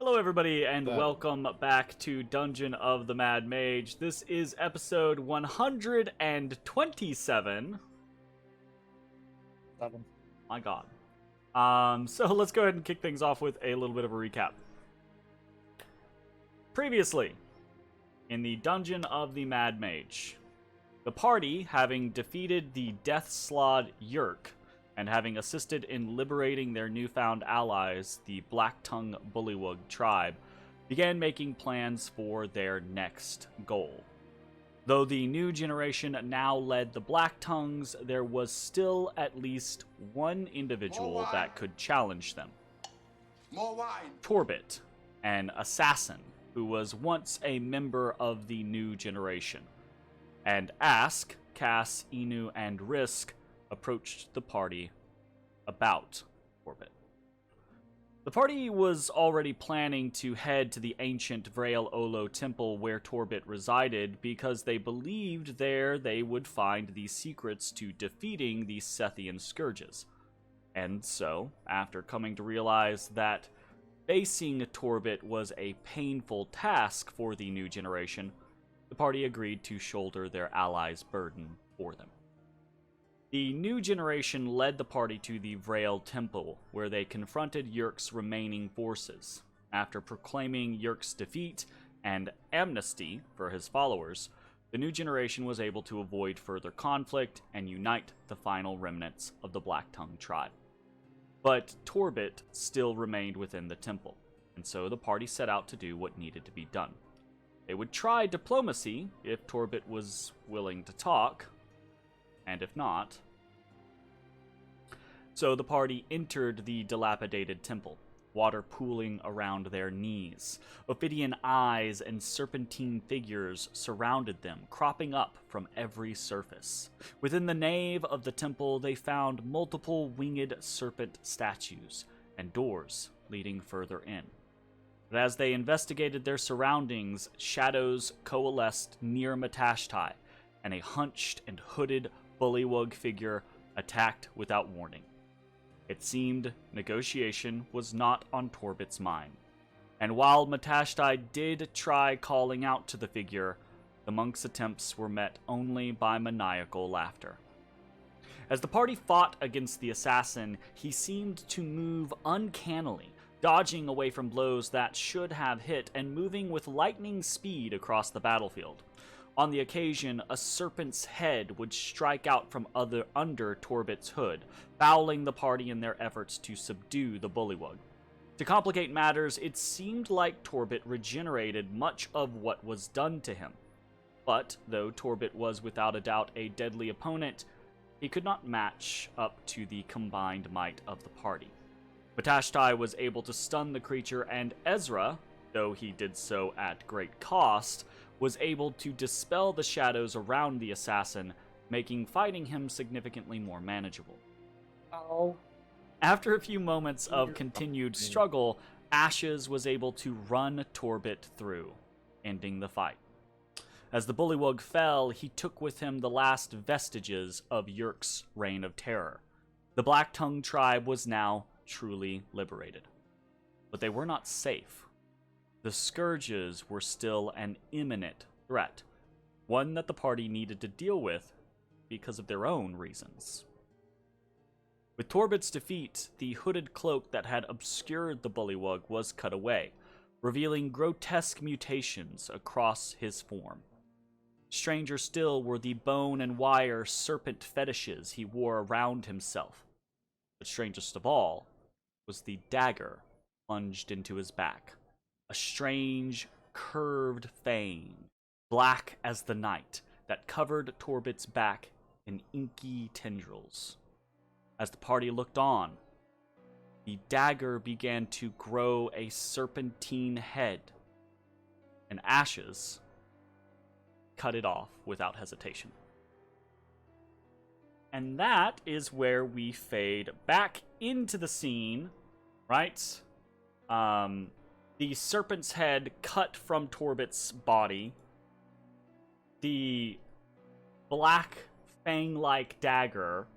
Hello everybody and welcome back to Dungeon of the Mad Mage. This is episode 127. My god. So let's go ahead and kick things off with a little bit of a recap. Previously, in the Dungeon of the Mad Mage, the party, having defeated the Death-Slod Yerk, and having assisted in liberating their newfound allies, the Blacktongue Bullywug tribe, began making plans for their next goal. Though the new generation now led the Blacktongues, there was still at least one individual that could challenge them. Torbit, an assassin who was once a member of the new generation. And Ask, Cass, Inu, and Risk approached the party about Torbit. The party was already planning to head to the ancient Vrael Olo temple where Torbit resided because they believed there they would find the secrets to defeating the Sethian scourges. And so, after coming to realize that facing Torbit was a painful task for the new generation, the party agreed to shoulder their allies' burden for them. The new generation led the party to the Vrael Temple, where they confronted Yerk's remaining forces. After proclaiming Yerk's defeat and amnesty for his followers, the new generation was able to avoid further conflict and unite the final remnants of the Blacktongue tribe. But Torbit still remained within the temple, and so the party set out to do what needed to be done. They would try diplomacy if Torbit was willing to talk, and if not. So the party entered the dilapidated temple, water pooling around their knees. Ophidian eyes and serpentine figures surrounded them, cropping up from every surface. Within the nave of the temple, they found multiple winged serpent statues and doors leading further in. But as they investigated their surroundings, shadows coalesced near Matashtai, and a hunched and hooded bullywug figure attacked without warning. It seemed negotiation was not on Torbit's mind, and while Matashtai did try calling out to the figure, the monk's attempts were met only by maniacal laughter. As the party fought against the assassin, he seemed to move uncannily, dodging away from blows that should have hit and moving with lightning speed across the battlefield. On the occasion, a serpent's head would strike out from under Torbit's hood, fouling the party in their efforts to subdue the bullywug. To complicate matters, it seemed like Torbit regenerated much of what was done to him. But, though Torbit was without a doubt a deadly opponent, he could not match up to the combined might of the party. Matashtai was able to stun the creature, and Ezrah, though he did so at great cost, was able to dispel the shadows around the assassin, making fighting him significantly more manageable. After a few moments of continued struggle, Ashes was able to run Torbit through, ending the fight. As the bullywug fell, he took with him the last vestiges of Yerk's reign of terror. The Blacktongue tribe was now truly liberated. But they were not safe. The scourges were still an imminent threat, one that the party needed to deal with because of their own reasons. With Torbit's defeat, the hooded cloak that had obscured the bullywug was cut away, revealing grotesque mutations across his form. Stranger still were the bone and wire serpent fetishes he wore around himself. But strangest of all was the dagger plunged into his back. A strange, curved fang, black as the night, that covered Torbit's back in inky tendrils. As the party looked on, the dagger began to grow a serpentine head, and Ashes cut it off without hesitation. And that is where we fade back into the scene, right? The serpent's head cut from Torbit's body. The black fang-like dagger,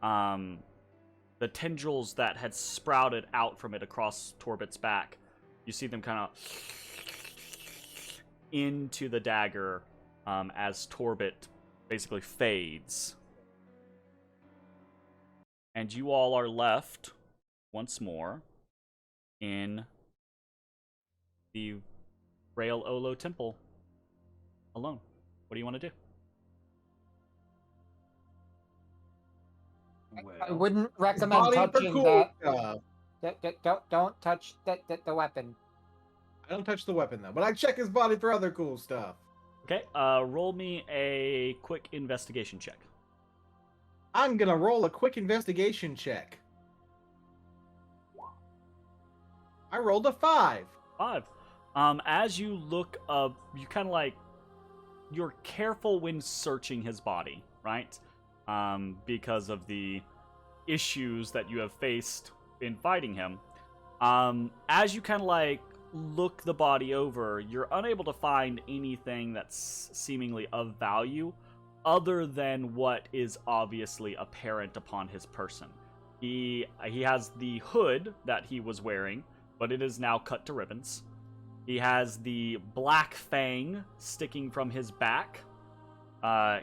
the tendrils that had sprouted out from it across Torbit's back You see them kind of into the dagger as Torbit basically fades. And you all are left once more in the Rail Olo Temple alone. What do you want to do? I wouldn't recommend body for touching cool that. stuff. Don't touch the weapon. I don't touch the weapon though, but I check his body for other cool stuff. Okay, roll me a quick investigation check. I'm gonna roll a quick investigation check. I rolled a 5. 5. As you look up, you kind of like, you're careful when searching his body, right? Because of the issues that you have faced in fighting him. As you kind of like look the body over, you're unable to find anything that's seemingly of value other than what is obviously apparent upon his person. He has the hood that he was wearing, but it is now cut to ribbons. He has the black fang sticking from his back.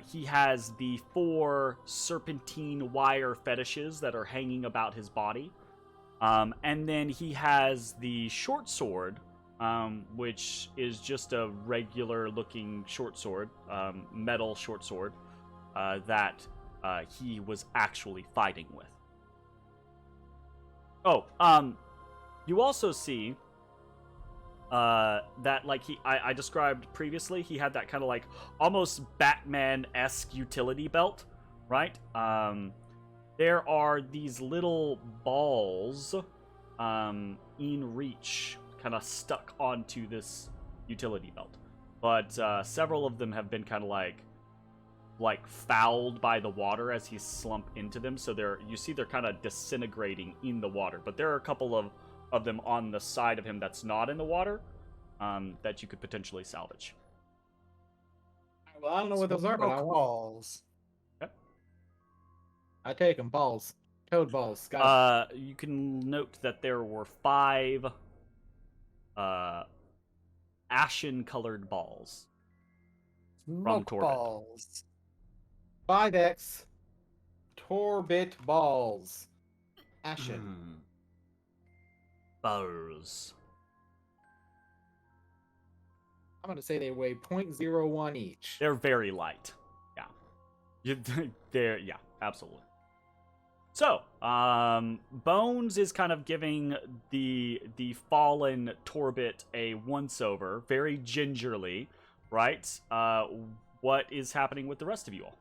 He has the 4 serpentine wire fetishes that are hanging about his body. And then he has the short sword, which is just a regular looking short sword, metal short sword, that he was actually fighting with. Oh, you also see that, like, I described previously, he had that kind of like almost Batman-esque utility belt, right? There are these little balls in reach, kind of stuck onto this utility belt. But several of them have been kind of like fouled by the water as he slumped into them. So you see they're kind of disintegrating in the water. But there are a couple of them on the side of him that's not in the water that you could potentially salvage. Well, I don't know what those are, but I want. Balls. I take them. Balls. Toad balls. Scott. You can note that there were 5 ashen-colored balls. Smoke Torbit. balls. 5x. Torbit balls. Ashen. Balls. I'm going to say they weigh 0.01 each. They're very light. Yeah. Yeah, absolutely. So, Bones is kind of giving the fallen Torbit a once-over, very gingerly, right? What is happening with the rest of you all?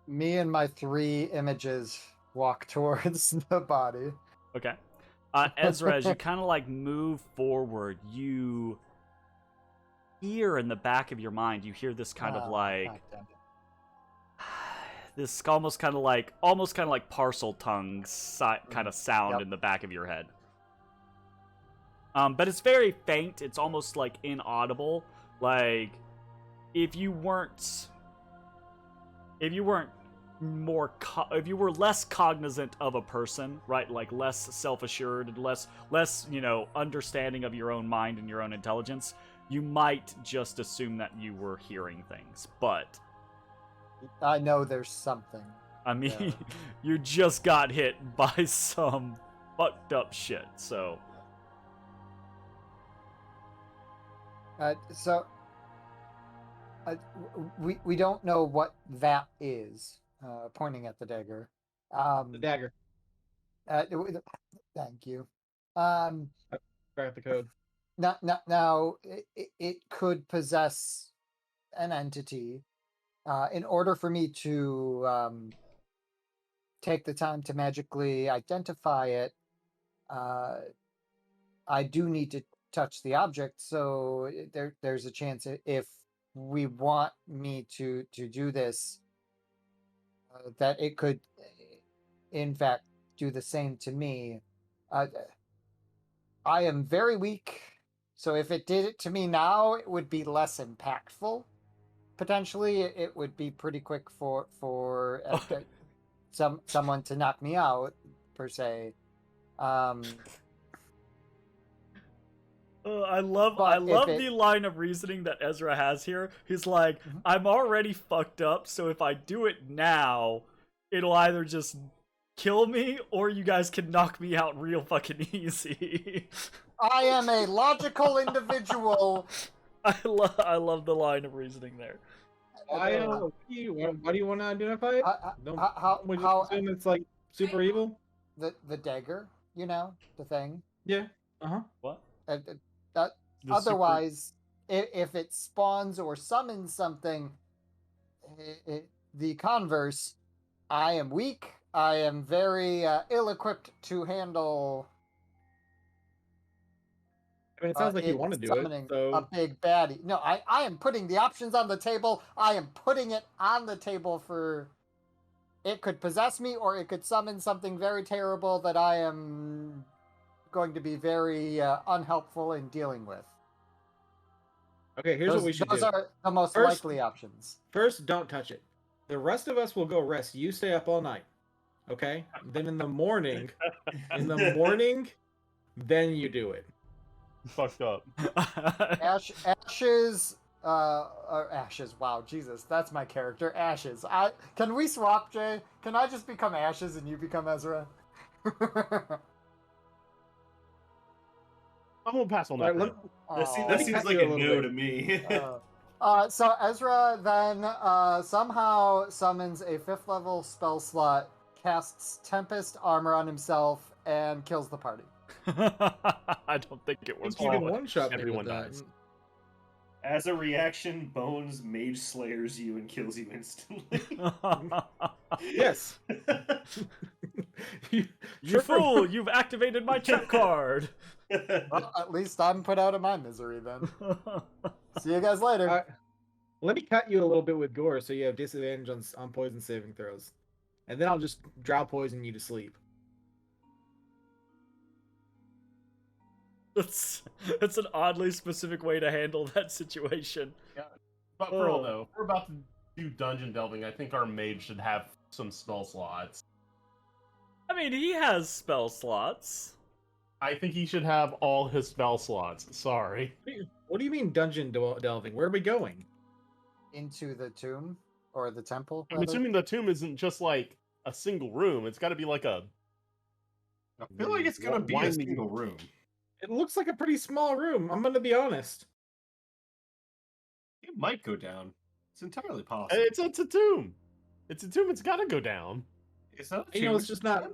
Me and my 3 images walk towards the body. Okay. Ezra, as you kind of like move forward, you hear in the back of your mind, you hear this kind of like this almost kind of like parcel tongue kind of sound in the back of your head. But it's very faint. It's almost like inaudible. Like if you were less cognizant of a person, right? Like less self-assured, less understanding of your own mind and your own intelligence, you might just assume that you were hearing things. But I know there's something. I mean, you just got hit by some fucked up shit, so. We don't know what that is. Pointing at the dagger. The dagger. Thank you. Crack the code. Now it could possess an entity. In order for me to take the time to magically identify it, I do need to touch the object. So there's a chance if we want me to do this, that it could, in fact, do the same to me. I am very weak, so if it did it to me now, it would be less impactful. Potentially, it would be pretty quick for someone to knock me out, per se. I love But if it- the line of reasoning that Ezra has here. He's like, Mhm. I'm already fucked up, so if I do it now, it'll either just kill me or you guys can knock me out real fucking easy. I am a logical individual. I love the line of reasoning there. Why do you want to identify it? Would you how assume it's like super evil? the dagger, you know, the thing. Yeah. What? That The otherwise, if it spawns or summons something, the converse, I am weak. I am very ill-equipped to handle. I mean, it sounds like you want to do it. Summoning So a big baddie. No, I am putting the options on the table. I am putting it on the table for. It could possess me, or it could summon something very terrible that I am going to be very unhelpful in dealing with. okay, here's what we should do. Those are the most likely options. First, don't touch it. The rest of us will go rest. You stay up all night. Okay? Then in the morning, then you do it. Fucked up. Ashes. Ashes. Wow, Jesus, that's my character. Ashes. Can we swap, Jay? Can I just become Ashes and you become Ezra? I'm gonna pass on that. All right, That seems like a no to me. So Ezra then somehow summons a 5th level spell slot, casts Tempest Armor on himself, and kills the party. I don't think it was. You can one shot everyone that. dies. As a reaction, Bones Mage Slayers you and kills you instantly. Yes. You fool! You've activated my trap card. Well, at least I'm put out of my misery then. See you guys later. Let me cut you a little bit with gore so you have disadvantage on poison saving throws. And then I'll just drow poison you to sleep. That's an oddly specific way to handle that situation. But for real though, if we're about to do dungeon delving, I think our mage should have some spell slots. I mean, he has spell slots. I think he should have all his spell slots. Sorry. What do you mean dungeon delving? Where are we going? Into the tomb or the temple. I'm rather? assuming the tomb isn't just like a single room. It's got to be like a. I feel like it's gonna be a single room. It looks like a pretty small room. I'm gonna be honest. It might go down. It's entirely possible. It's a tomb. It's a tomb. It's got to go down. It's not. You know, it's just not.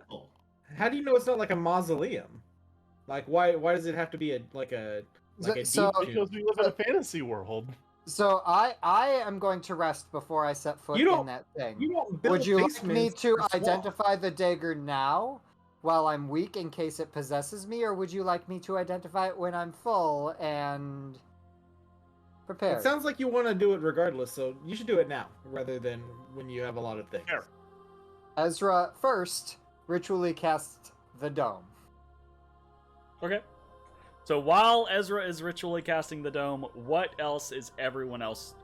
How do you know it's not like a mausoleum? Like, why does it have to be a deep Because we live in a fantasy world. So I am going to rest before I set foot in that thing. Would you like me to identify the dagger now while I'm weak in case it possesses me, or would you like me to identify it when I'm full and prepared? It sounds like you want to do it regardless, so you should do it now rather than when you have a lot of things. Sure. Ezra first ritually casts the dome. Okay. So while Ezra is ritually casting the dome, what else is everyone else?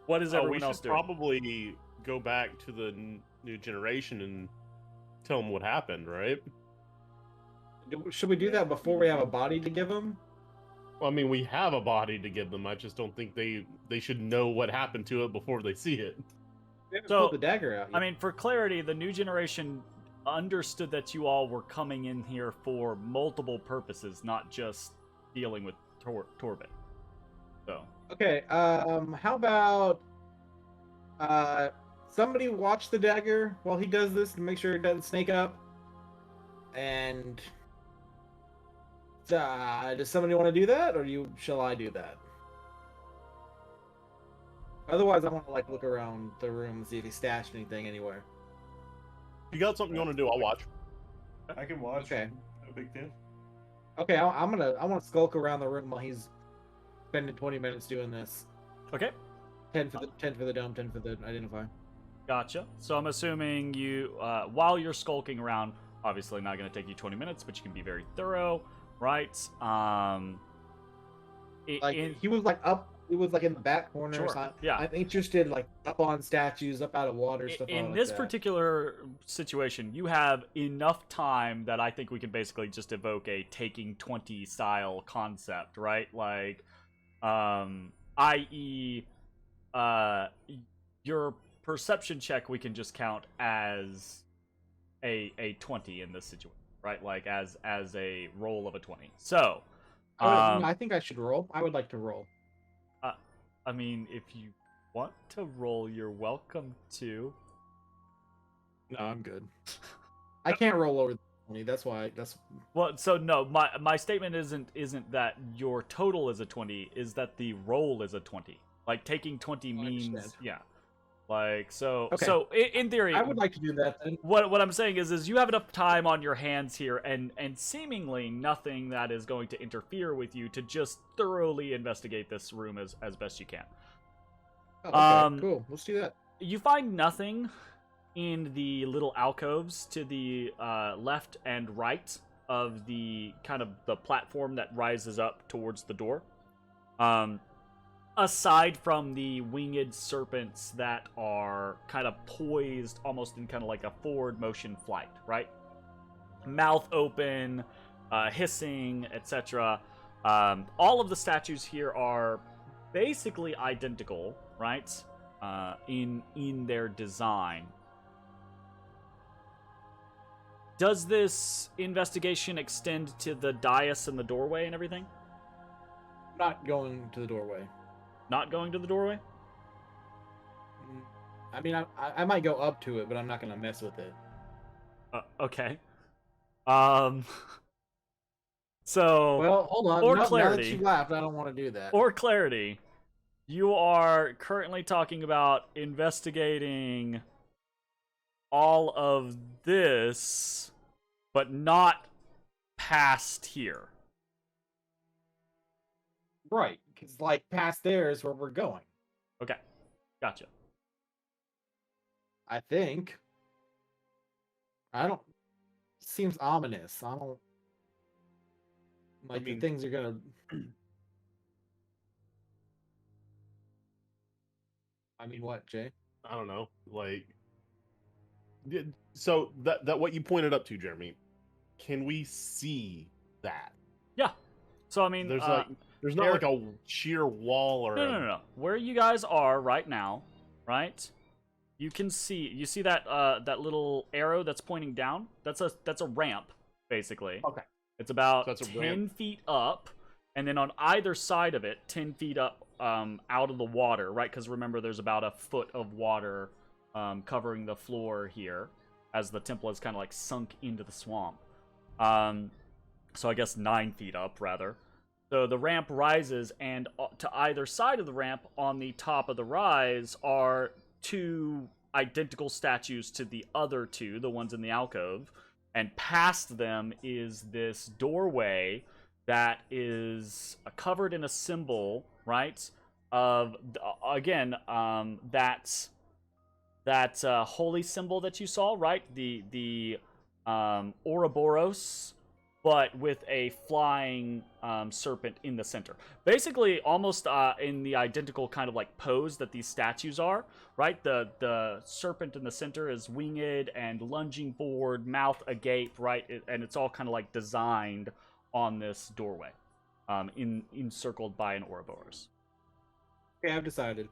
What is everyone else doing? Probably go back to the new generation and tell them what happened, right? Should we do that before we have a body to give them? Well, I mean, we have a body to give them. I just don't think they should know what happened to it before they see it. We haven't So, pulled the dagger out yet. I mean, for clarity, the new generation understood that you all were coming in here for multiple purposes, not just dealing with Torben. So. Okay, how about somebody watch the dagger while he does this to make sure it doesn't snake up? And does somebody want to do that, or shall I do that? Otherwise, I want to look around the room and see if he stashed anything anywhere. If you got something you want to do, I'll watch. I can watch. Okay. No big deal. Okay, I want to skulk around the room while he's spending 20 minutes doing this. Okay. 10 for the dome, 10 for the identify. Gotcha. So I'm assuming you, while you're skulking around, obviously not going to take you 20 minutes, but you can be very thorough, right? He was up it was like in the back corner. Sure, So yeah. I'm interested, like up on statues, up out of water, stuff In like this that. particular situation, you have enough time that I think we can basically just evoke a taking 20 style concept, right? Like, i.e., your perception check we can just count as a 20 in this situation, right? Like as a roll of a 20. So, I think I should roll. I would like to roll. I mean, if you want to roll, you're welcome to. No, I'm good. I can't roll over 20. That's why. Well, so no, my statement isn't that your total is a 20, is that the roll is a 20. Like taking 20 means understand. yeah. Like so Okay. so in theory I would like to do that then. what I'm saying is you have enough time on your hands here and seemingly nothing that is going to interfere with you to just thoroughly investigate this room as best you can. Oh, okay, cool. Let's do that. You find nothing in the little alcoves to the left and right of the kind of the platform that rises up towards the door. Aside from the winged serpents that are kind of poised almost in kind of like a forward motion flight, right? Mouth open, hissing, etc. All of the statues here are basically identical, right? In their design. Does this investigation extend to the dais and the doorway and everything? I'm not going to the doorway. Not going to the doorway? I mean, I might go up to it, but I'm not going to mess with it. Okay. So. Well, hold on. Or Now that clarity. you laughed, I don't want to do that. Or clarity. You are currently talking about investigating all of this, but not past here. Right, because like past there is where we're going. Okay. Gotcha. I think. I don't. Seems ominous. I don't. Like the things are gonna. I mean, what, Jay? I don't know. Like, so that what you pointed up to, Jeremy, can we see that? Yeah. So I mean, There's there's not like a sheer wall or no. Where you guys are right now, right? You can see. You see that that little arrow that's pointing down? That's a ramp, basically. Okay. It's about So that's a 10 ramp. feet up, and then on either side of it, 10 feet up, out of the water, right? Because remember, there's about a foot of water covering the floor here, as the temple is kind of like sunk into the swamp. So I guess 9 feet up, rather. So the ramp rises, and to either side of the ramp, on the top of the rise, are two identical statues to the other two, the ones in the alcove. And past them is this doorway that is covered in a symbol, right? Of, again, that holy symbol that you saw, right? The Ouroboros, but with a flying serpent in the center. Basically, almost in the identical kind of like pose that these statues are, right? The serpent in the center is winged and lunging forward, mouth agape, right? And it's all kind of like designed on this doorway, encircled by an Ouroboros. Okay, I've decided.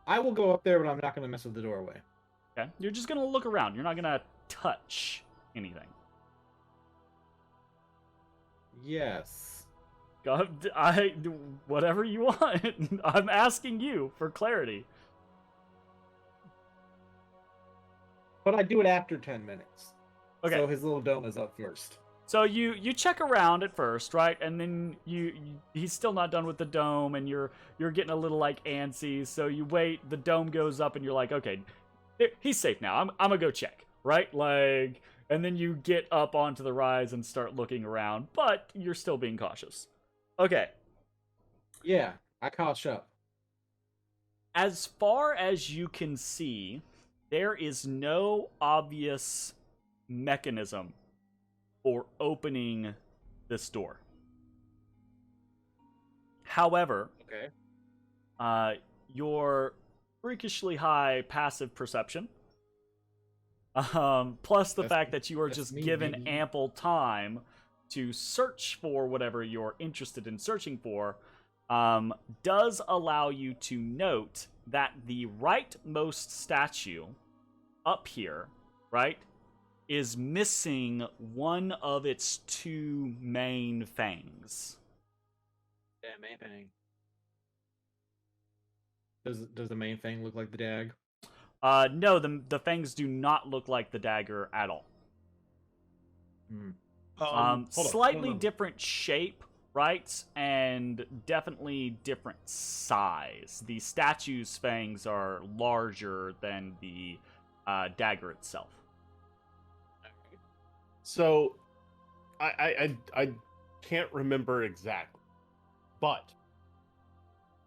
I will go up there, but I'm not going to mess with the doorway. Okay? You're just going to look around. You're not going to touch anything. Yes. Whatever you want. I'm asking you for clarity. But I do it after 10 minutes. Okay. So his little dome is up first. So you check around at first, right? And then he's still not done with the dome, and you're getting a little like antsy. So you wait. The dome goes up, and you're like, okay, he's safe now. I'm gonna go check, right? Like, and then you get up onto the rise and start looking around, but you're still being cautious. Okay. Yeah, I caught up. As far as you can see, there is no obvious mechanism for opening this door. However, Okay. your freakishly high passive perception, plus the fact that you are just given baby. ample time to search for whatever you're interested in searching for, does allow you to note that the rightmost statue up here, right, is missing one of its two main fangs. Yeah, main thing. Does the main thing look like the dag? No, the fangs do not look like the dagger at all. Hmm. Slightly different shape, right? And definitely different size. The statue's fangs are larger than the dagger itself. So, I can't remember exactly, but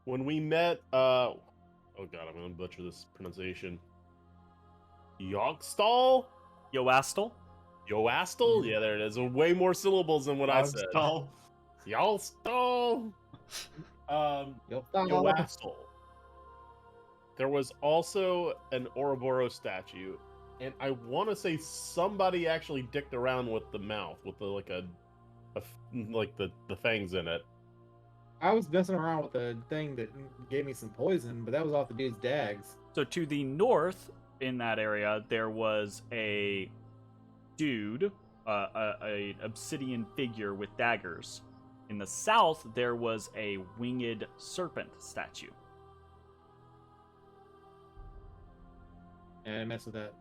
when we met, oh god, I'm gonna butcher this pronunciation. Yogstal? Yoastel? Yoastel? Yeah, there it is. Way more syllables than what I said. Yogstal. Yalstal. Yoastel. There was also an Ouroboros statue, and I want to say somebody actually dicked around with the mouth, with the the fangs in it. I was messing around with a thing that gave me some poison, but that was off the dude's dags. So to the north, in that area, there was a dude, an obsidian figure with daggers. In the south, there was a winged serpent statue. And I messed with that.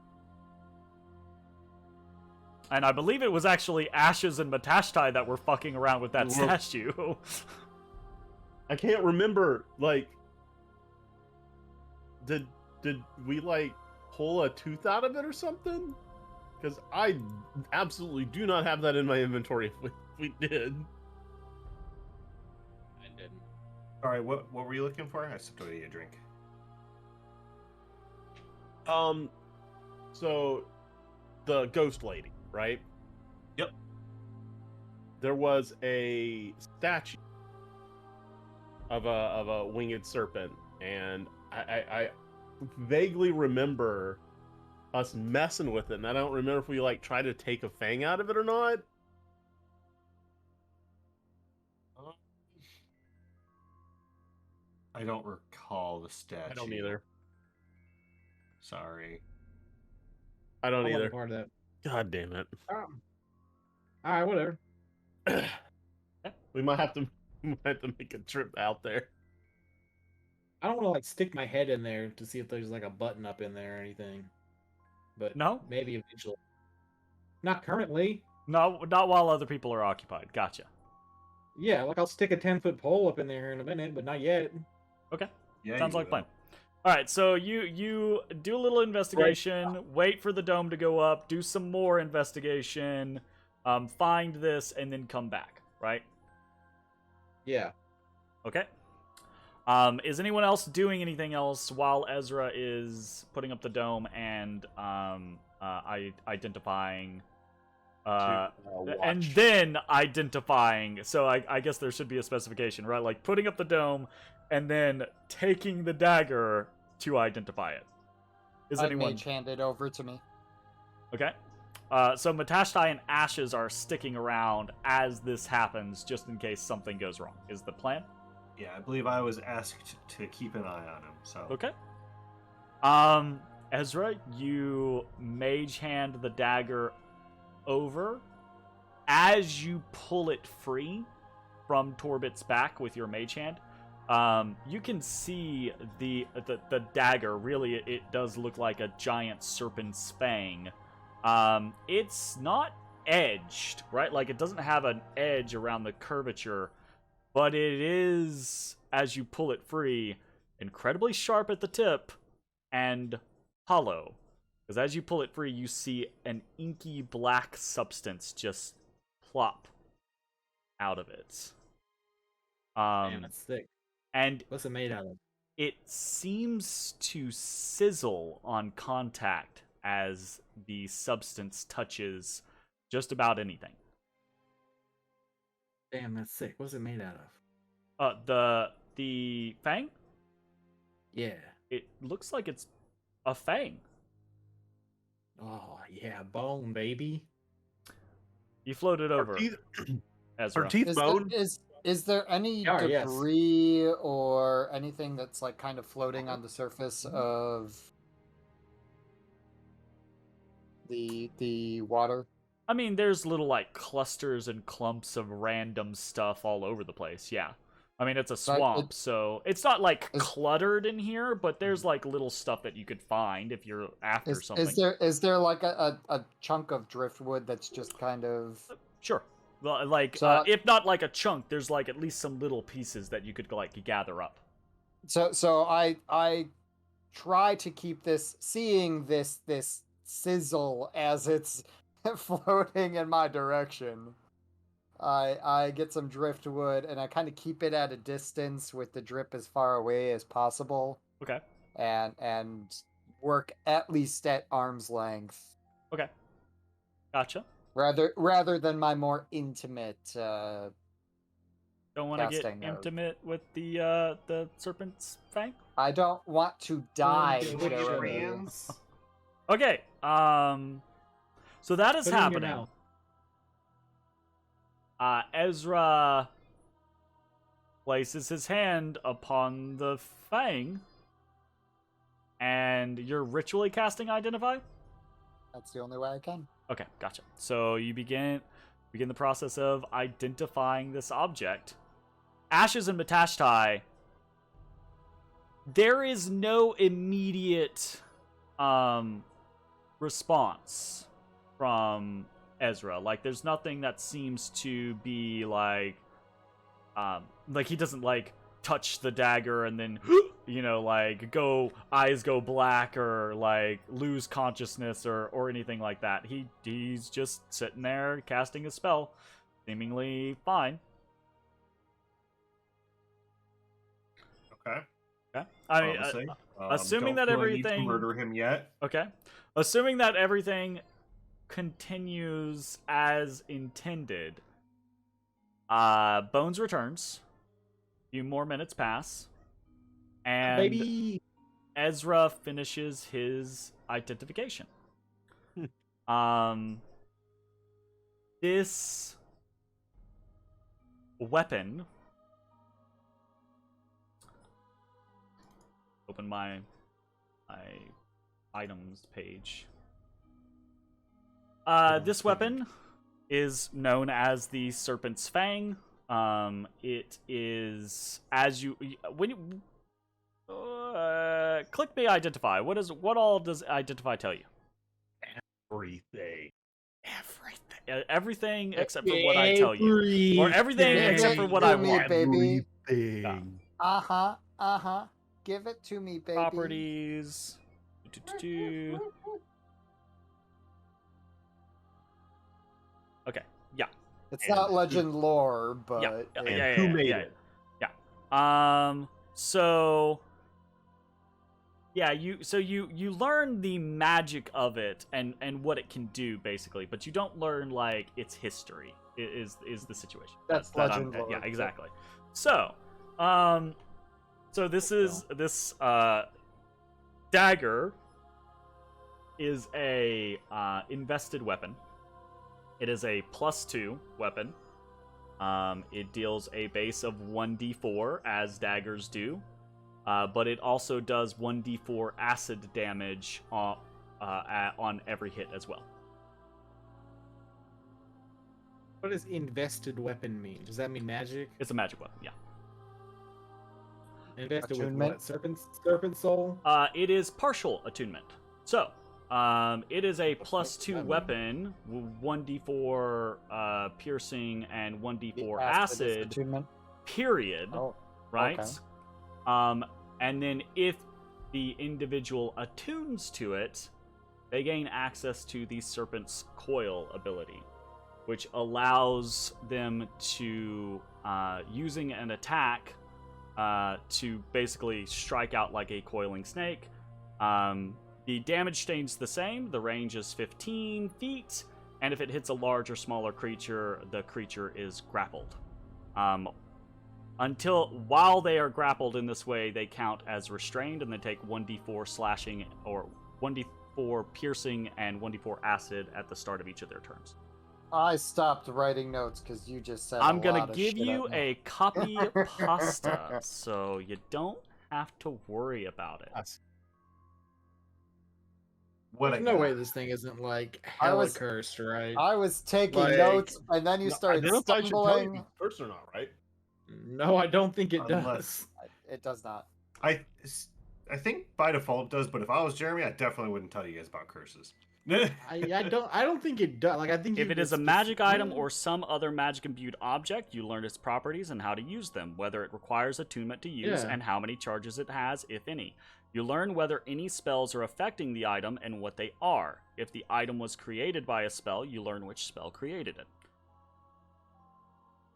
And I believe it was actually Ashes and Matashtai that were fucking around with that statue. I can't remember, like, did we, like, pull a tooth out of it or something? Because I absolutely do not have that in my inventory if we did. I didn't. All right, what were you looking for? I stepped away to get a drink. So the ghost lady, right? Yep. There was a statue of a winged serpent, and I vaguely remember us messing with it, and I don't remember if we like tried to take a fang out of it or not. I don't recall the statue. I don't either. Sorry. I don't I wasn't either. part of that. God damn it. All right, whatever. We might have to make a trip out there. I don't want to like stick my head in there to see if there's like a button up in there or anything. But No? maybe eventually. Not currently. No, not while other people are occupied. Gotcha. Yeah, like I'll stick a 10-foot pole up in there in a minute, but not yet. Okay. Yeah, Sounds you like a will. plan. All right, so you do a little investigation, wait for the dome to go up, do some more investigation, find this, and then come back, right? Yeah. Okay. Is anyone else doing anything else while Ezra is putting up the dome and identifying, and then identifying? So I guess there should be a specification, right? Like putting up the dome and then taking the dagger to identify it. Is anyone Mage handed over to me? okay? So Matashtai and Ashes are sticking around as this happens, just in case something goes wrong. Is the plan? Yeah, I believe I was asked to keep an eye on him. So Okay. Ezra, you mage hand the dagger over. As you pull it free from Torbit's back with your mage hand, you can see the dagger. Really, it does look like a giant serpent's fang. It's not edged, right? Like, it doesn't have an edge around the curvature, but it is, as you pull it free, incredibly sharp at the tip and hollow. Because as you pull it free, you see an inky black substance just plop out of it. Man, that's thick. And What's it made out of? it seems to sizzle on contact as the substance touches just about anything. Damn, that's sick. What's it made out of? The fang? Yeah. It looks like it's a fang. Oh yeah, bone baby. You float it over, teeth- Ezra. Are teeth Is bone? there any Are, yes. debris or anything that's like kind of floating on the surface of the water? I mean, there's little like clusters and clumps of random stuff all over the place. Yeah. I mean, it's a But swamp, so it's not like Is- cluttered in here, but there's like little stuff that you could find if you're after something. Is there like a chunk of driftwood that's just kind of Sure. Well, like, So- if not like a chunk, there's like at least some little pieces that you could like gather up. so I try to keep seeing this sizzle as it's floating in my direction. I get some driftwood and I kind of keep it at a distance with the drip as far away as possible, Okay. and work at least at arm's length Okay. Gotcha. rather than my more intimate. Don't want to get Casting of- intimate with the serpent's fang. I don't want to die. With With your Jeremy. hands. Okay. So that is Put it in your happening. mouth. Ezra places his hand upon the fang, and you're ritually casting Identify? That's the only way I can. Okay, gotcha. So you begin the process of identifying this object. Ashes and Matashtai, there is no immediate response from Ezra. Like, there's nothing that seems to be like he doesn't like touch the dagger and then like eyes go black or like lose consciousness or anything like that. He's just sitting there casting a spell, seemingly fine. Okay. Okay. I mean, Promising. assuming Don't that feel I need to everything- murder him yet. okay. Assuming that everything continues as intended, Bones returns. A few more minutes pass, and Baby. Ezra finishes his identification. This weapon. Open my items page. This weapon is known as the Serpent's Fang. It is when you click me identify. What all does identify tell you? Everything. Everything except for what I tell you, or everything Yeah, except for what I give me, want. baby. Everything. Give it to me, baby. Properties. Okay. Yeah. It's And not who- legend lore, but Yeah. And Yeah, who yeah, made yeah. it? So yeah, you learn the magic of it and what it can do basically, but you don't learn like its history. Is the situation. That's that I'm- legend lore. Yeah, exactly. So, so this dagger is a invested weapon. It is a +2 weapon. It deals a base of 1d4 as daggers do, but it also does 1d4 acid damage on every hit as well. What does invested weapon mean? Does that mean magic? It's a magic weapon, yeah. Invested with Attunement? what? Serpent soul? It is partial attunement. So, it is a +2 that mean? weapon, 1d4 piercing and 1d4 is acid, attunement. period, Oh, right? okay. And then if the individual attunes to it, they gain access to the Serpent's Coil ability, which allows them to, using an attack, to basically strike out like a coiling snake. The damage stays the same. The range is 15 feet, and if it hits a large or smaller creature, the creature is grappled. While they are grappled in this way, they count as restrained, and they take 1d4 slashing, or 1d4 piercing, and 1d4 acid at the start of each of their turns. I stopped writing notes because you just said. I'm gonna give you a copy pasta, so you don't have to worry about it. There's no way this thing isn't like hella cursed, right? I was taking notes, and then you started stumbling. If cursed or not, right? No, I don't think it does. It does not. I think by default it does, but if I was Jeremy, I definitely wouldn't tell you guys about curses. I don't think it does. Like, I think if it is a magic item or some other magic imbued object, you learn its properties and how to use them, whether it requires attunement to use, and how many charges it has, if any. You learn whether any spells are affecting the item and what they are. If the item was created by a spell, you learn which spell created it.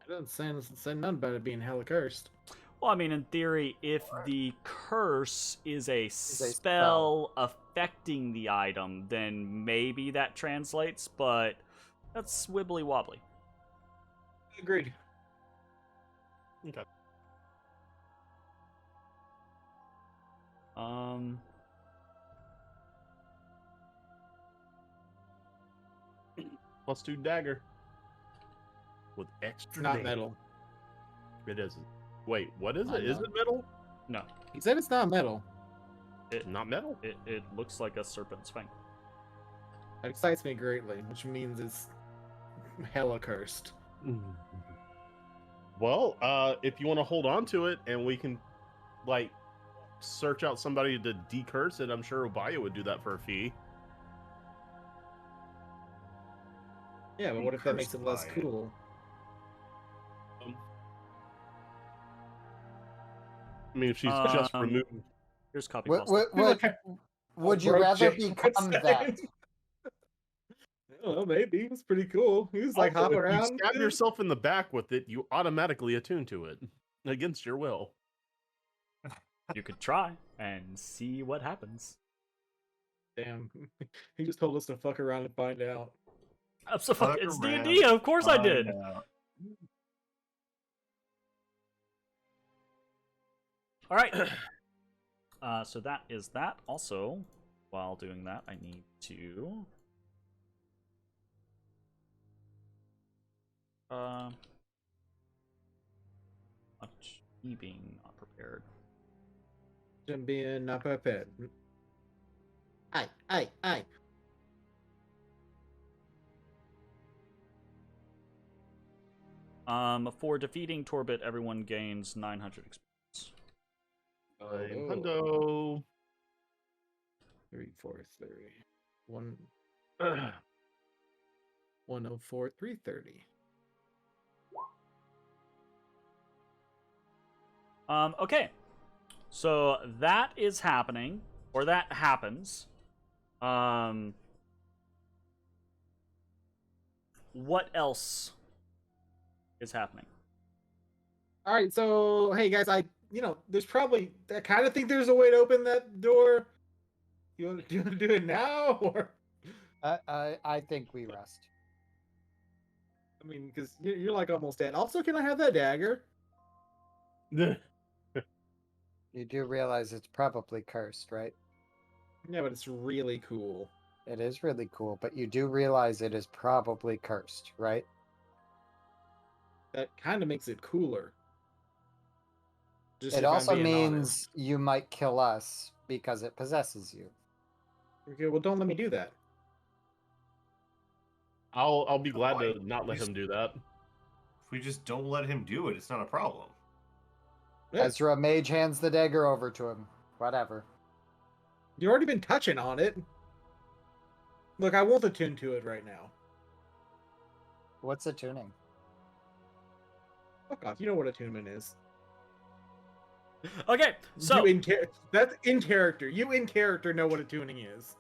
It doesn't say nothing about it being hella cursed. Well, I mean, in theory, if the curse is a spell affecting the item, then maybe that translates, but that's wibbly wobbly. Agreed. Okay. +2 dagger. With extra Not damage. metal. It isn't. Wait, what is Not it? Is it metal? No. He said it's not metal. Not metal? It looks like a serpent's fang. That excites me greatly, which means it's hella cursed. Well, if you want to hold on to it and we can, like, search out somebody to decurse it, I'm sure Obaya would do that for a fee. Yeah, but what if that makes it less cool? I mean, if she's just removed. Here's copy. Would you rather become that? Oh, maybe. It's pretty cool. He was like hopping around. If you stab yourself in the back with it, you automatically attune to it against your will. You could try and see what happens. Damn. He just told us to fuck around and find out. It's D&D, of course I did. All right. So that is that. Also, while doing that, I need to... me being not prepared. Jim being not prepared. Aye. For defeating Torbit, everyone gains 900 experience. Hundo. 3, 4, 3. 1. 104, 330. Okay. So that is happening, or that happens. What else is happening? All right, so hey guys, there's probably I kind of think there's a way to open that door. You want to do it now, or? I think we rest. I mean, because you're like almost dead. Also, can I have that dagger? You do realize it's probably cursed, right? Yeah, but it's really cool. It is really cool, but you do realize it is probably cursed, right? That kind of makes it cooler. It also means you might kill us because it possesses you. Okay, well, don't let me do that. I'll be glad to not let him do that. If we just don't let him do it, it's not a problem. Yeah. Ezra Mage hands the dagger over to him. Whatever. You've already been touching on it. Look, I won't attune to it right now. What's attuning? Fuck off. You know what attunement is. Okay, so that's in character. You in character know what attuning is.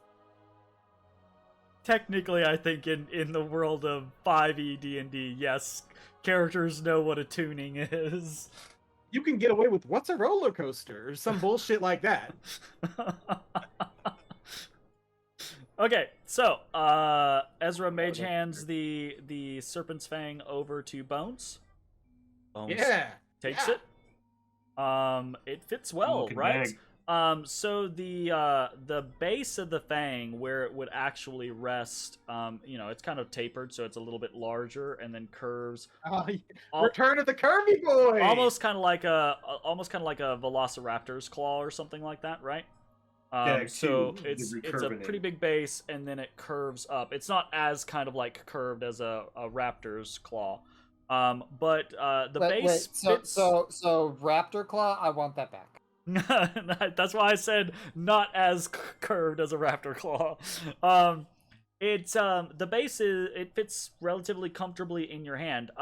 Technically, I think in the world of 5e D&D, yes, characters know what attuning is. You can get away with what's a roller coaster or some bullshit like that. Okay, so Ezra Mage hands the Serpent's Fang over to Bones. Bones takes it, It fits well, Looking right? bag. So the base of the fang, where it would actually rest, it's kind of tapered, so it's a little bit larger, and then curves. Oh, Al- Return of the Kirby Boy. almost kind of like a Velociraptor's claw or something like that, right? Dag So two, it's the a recurving pretty it. big base, and then it curves up. It's not as kind of like curved as a raptor's claw, but the Wait, base fits. so Raptor Claw, I want that back. That's why I said not as curved as a raptor claw. It's the base it fits relatively comfortably in your hand.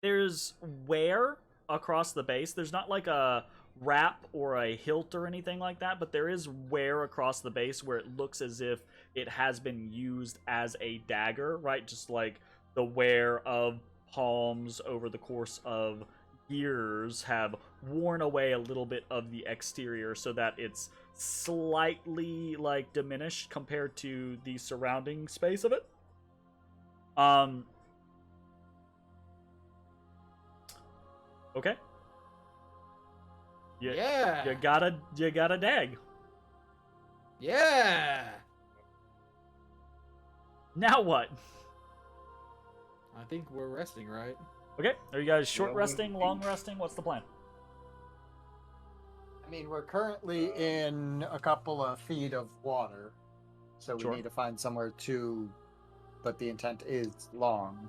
There's wear across the base. There's not like a wrap or a hilt or anything like that, but there is wear across the base where it looks as if it has been used as a dagger, right? Just like the wear of palms over the course of years have worn away a little bit of the exterior so that it's slightly like diminished compared to the surrounding space of it. Okay. Yeah. You got a dag. Yeah. Now what? I think we're resting, right? Okay. Are you guys short Yeah, resting, long resting? What's the plan? I mean, we're currently in a couple of feet of water, so we Sure. need to find somewhere to. But the intent is long.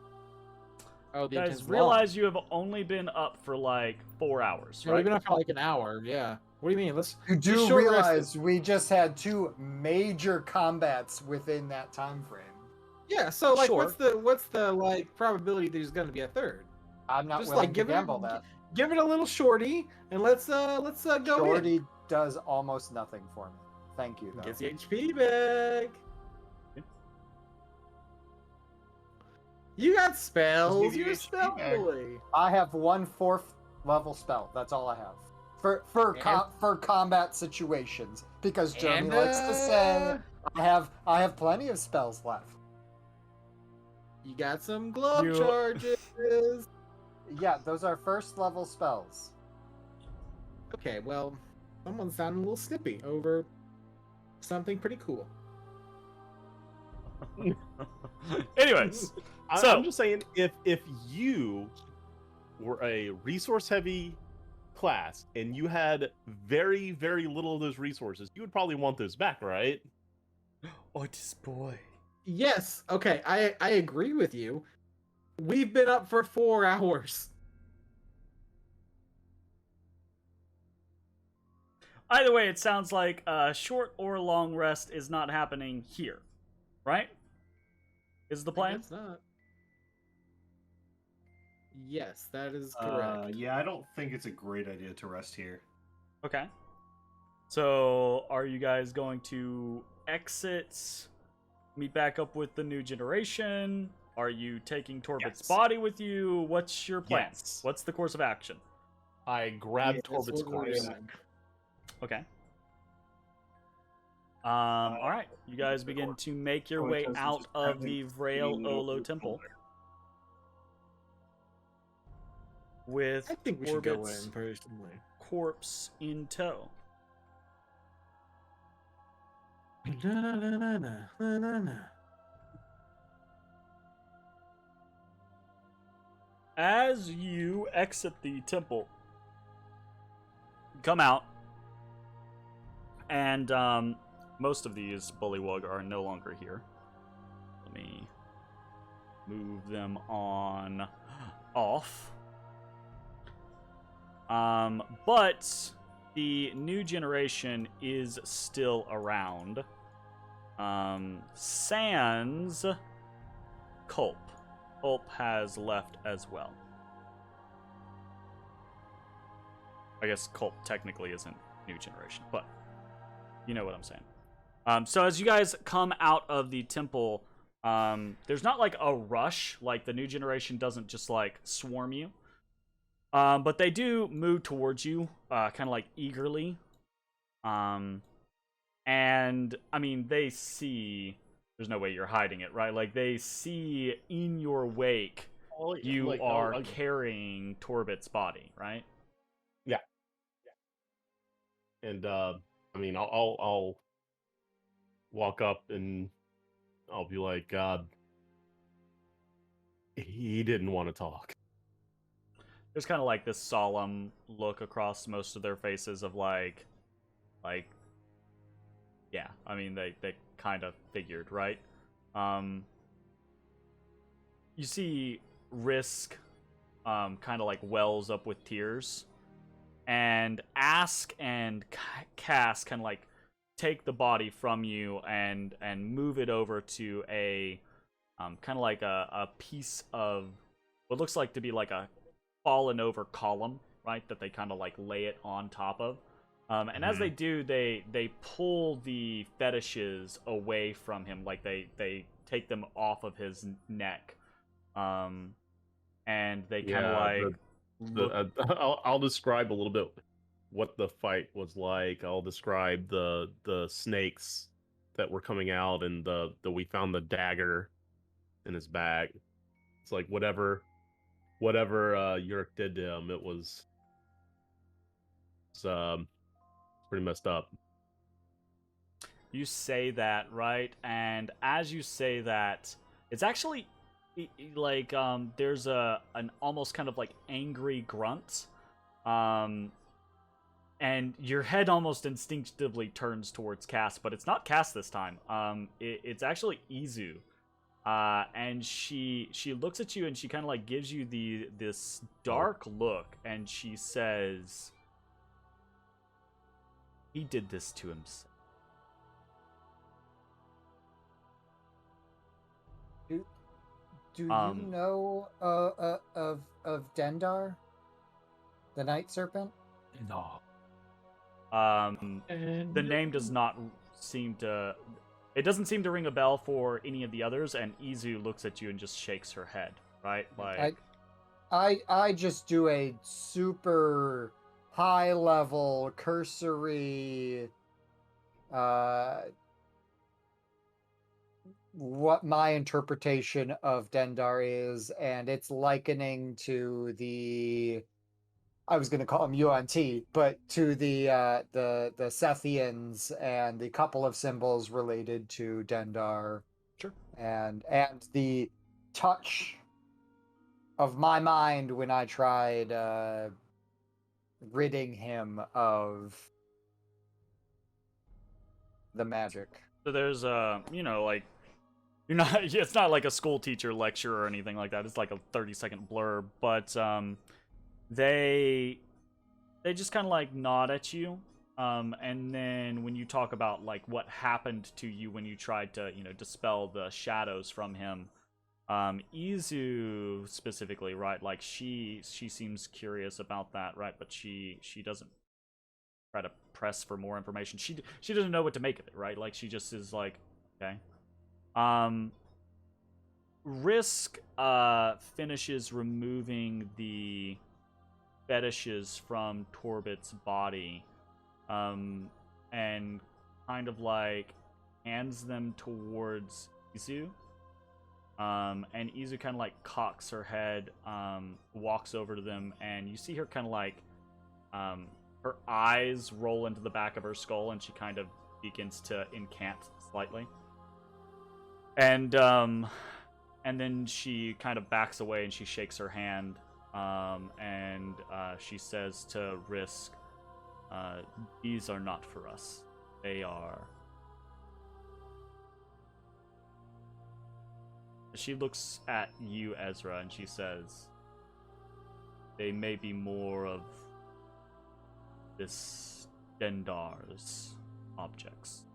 Oh, the You guys intense realize you have only been up for like 4 hours, long. Yeah, we've right? been up for like an hour. Yeah. What do you mean? Let's. You do short realize we just had 2 major combats within that time frame. Yeah. So like, Sure. what's the like probability there's going to be a third? I'm not Just willing like to give it, gamble that. give it a little shorty, and let's go in. Shorty does almost nothing for me. Thank you, though. Gets the HP back. You got spells. Just give you You're a HP spell back. boy. I have 1 4th level spell. That's all I have for combat situations. Because Jeremy And, likes to say I have plenty of spells left. You got some glove You- charges. Yeah, those are 1st level spells. Okay, well, someone's sounding a little snippy over something pretty cool. Anyways, I'm So- just saying, if you were a resource heavy class and you had very, very little of those resources, you would probably want those back, right? Otis boy. Yes, okay, I agree with you. We've been up for 4 hours. Either way, it sounds like a short or long rest is not happening here, right? Is the plan? It's not. Yes, that is correct. Yeah, I don't think it's a great idea to rest here. Okay. So, are you guys going to exit, meet back up with the new generation? Are you taking Torbit's Yes. body with you? What's your plan? Yes. What's the course of action? I grabbed Yes, Torbit's what we're corpse. doing. Okay. All right. You guys begin to make your way Otis is out just of currently the Vrail feeding Olo the Temple folder. with I think we should go Orbit's in personally. corpse in tow. As you exit the temple, come out, and most of these bullywug are no longer here. Let me move them on off. But the new generation is still around. Sans Culp. Culp has left as well. I guess Culp technically isn't new generation, but you know what I'm saying. So as you guys come out of the temple, there's not like a rush, like the new generation doesn't just like swarm you. But they do move towards you, kind of like eagerly. And I mean, they see. There's no way you're hiding it, right? Like they see in your wake, you are carrying Torbit's body, right? And I mean, I'll walk up and I'll be like, he didn't want to talk. There's kind of like this solemn look across most of their faces of like, yeah. I mean, they kind of figured, right? You see Risk, kind of like wells up with tears, and Ask and Cass kind of like take the body from you and move it over to a kind of like a piece of what looks like to be like a fallen over column, right? That they kind of like lay it on top of. And as they do, they pull the fetishes away from him, like they take them off of his neck, and they kind of like. I'll describe a little bit what the fight was like. I'll describe the snakes that were coming out, and we found the dagger in his bag. It's like whatever Yurk did to him, it was pretty messed up. You say that, right? And as you say that, it's actually like there's an almost kind of like angry grunt, and your head almost instinctively turns towards Cass, but it's not Cass this time. It's actually Izu, and she looks at you and she kind of like gives you this dark look, and she says, "He did this to himself." Do you know of Dendar, the Night Serpent? No. The name does not seem to. It doesn't seem to ring a bell for any of the others, and Izu looks at you and just shakes her head. Right, like I just do a super high level cursory what my interpretation of Dendar is, and it's likening to the, I was going to call them UNT, but to the Sethians and the couple of symbols related to Dendar. Sure. And the touch of my mind when I tried ridding him of the magic. So there's like, you're not. It's not like a school teacher lecture or anything like that. It's like a 30-second blurb, but they just kind of like nod at you, and then when you talk about like what happened to you when you tried to dispel the shadows from him, Izu specifically, right? Like she seems curious about that, right? But she doesn't try to press for more information. She doesn't know what to make of it, right? Like she just is like, okay. Risk finishes removing the fetishes from Torbit's body, and kind of like hands them towards Izu. And Izu kind of like cocks her head, walks over to them, and you see her kind of like, her eyes roll into the back of her skull, and she kind of begins to incant slightly. And then she kind of backs away and she shakes her hand, and she says to Risk, "These are not for us. They are." She looks at you, Ezra, and she says, "They may be more of this Dendar's objects."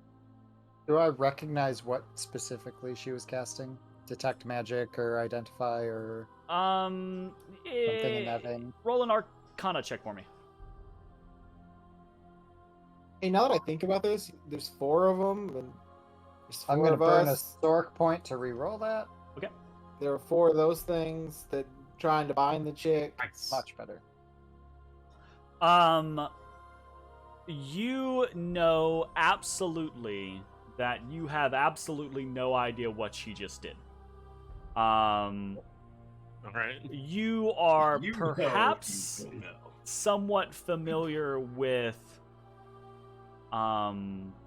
Do I recognize what specifically she was casting? Detect magic or identify or something in that vein? Roll an Arcana check for me. Hey, now that I think about this, there's 4 of them, and there's 4 I'm going to of burn a us. Stork point to re-roll that. Okay. There are 4 of those things that trying to bind the chick. Much better. You know absolutely that you have absolutely no idea what she just did. All right. You are You know perhaps you don't know. somewhat familiar with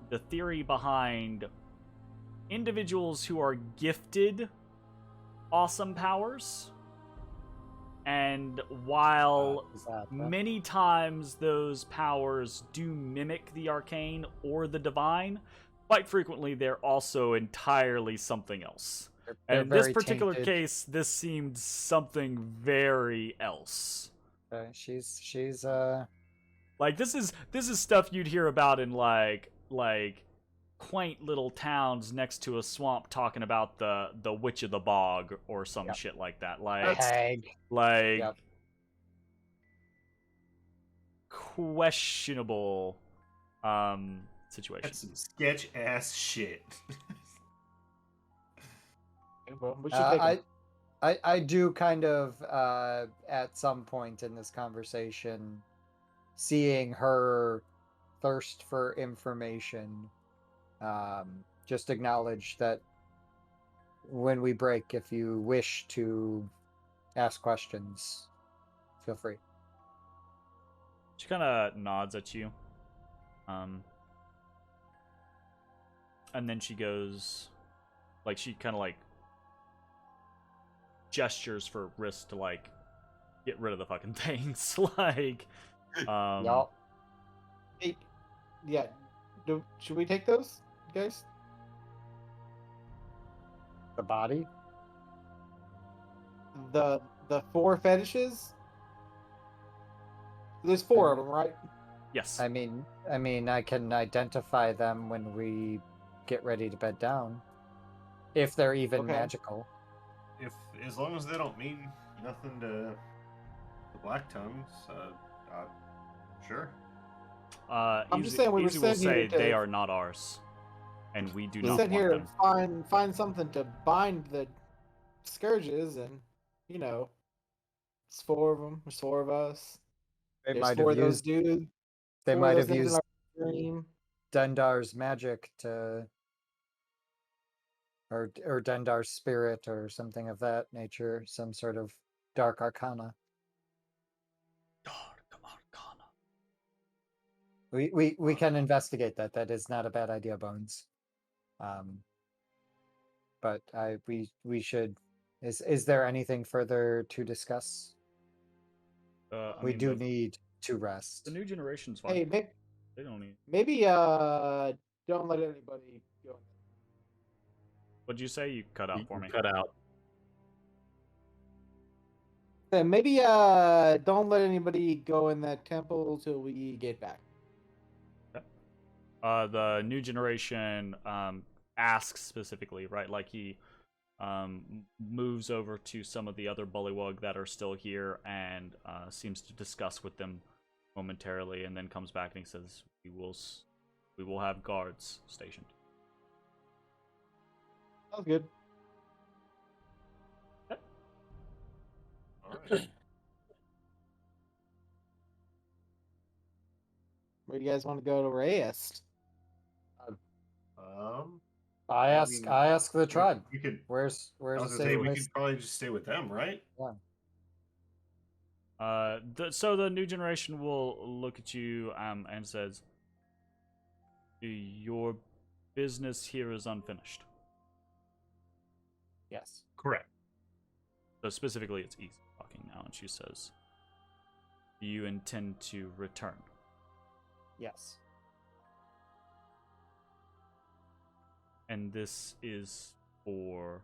the theory behind individuals who are gifted awesome powers. And while many times those powers do mimic the arcane or the divine, quite frequently they're also entirely something else. And in this particular case, this seemed something very else. She's like this is stuff you'd hear about in like quaint little towns next to a swamp talking about the witch of the bog or some shit like that. Like hag. Like questionable situation. That's some sketch ass shit. I do kind of at some point in this conversation, seeing her thirst for information, just acknowledge that when we break, if you wish to ask questions, feel free. She kind of nods at you, and then she goes, like, she kind of like gestures for wrist to like get rid of the fucking things. Like, Yup. Hey, yeah. Should we take those, guys? The body? The 4 fetishes? There's 4 of them, right? Yes. I mean, I can identify them when we get ready to bed down, if they're even magical. As long as they don't mean nothing to the Black Tongues, sure. I'm just saying, we were Easy will sent say here to, they are not ours, and we do we're not sent want here them. to find something to bind the scourges, and you know, it's 4 of them. There's 4 of us. They There's might 4 have of those used. dudes. They 4 might of those have things in used our dream. Dendar's magic to, or Dendar's spirit, or something of that nature. Some sort of dark arcana. We can investigate that. That is not a bad idea, Bones. But we should. Is there anything further to discuss? We do need to rest. The new generation's fine. Hey, they don't need. Maybe don't let anybody go. What'd you say? You cut out for me. Cut out. Maybe don't let anybody go in that temple till we get back. The new generation asks specifically, right? Like he moves over to some of the other bullywug that are still here and seems to discuss with them momentarily, and then comes back and he says, "We will have guards stationed." Sounds good. All right. Where do you guys want to go to rest? I ask the tribe. We could. Where's I was the gonna say safe we place? could probably just stay with them, right? Yeah. So the new generation will look at you and says, "Your business here is unfinished." Yes. Correct. So specifically, it's Easy talking now, and she says, "Do you intend to return?" Yes. And this is for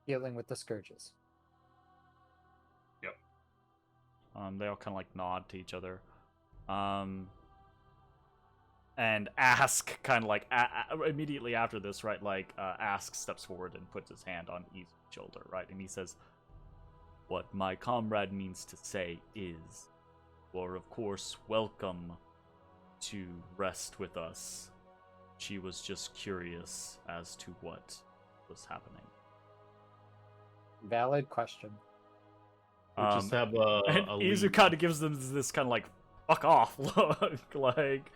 Dealing with the scourges. Yep. They all kind of like nod to each other, and Ask kind of like immediately after this, right? Like Ask steps forward and puts his hand on Easy's shoulder, right? And he says, "What my comrade means to say is, you are of course welcome to rest with us. She was just curious as to what was happening." Valid question. We just have a Izu lead. kind of gives them this kind of like fuck off look, like,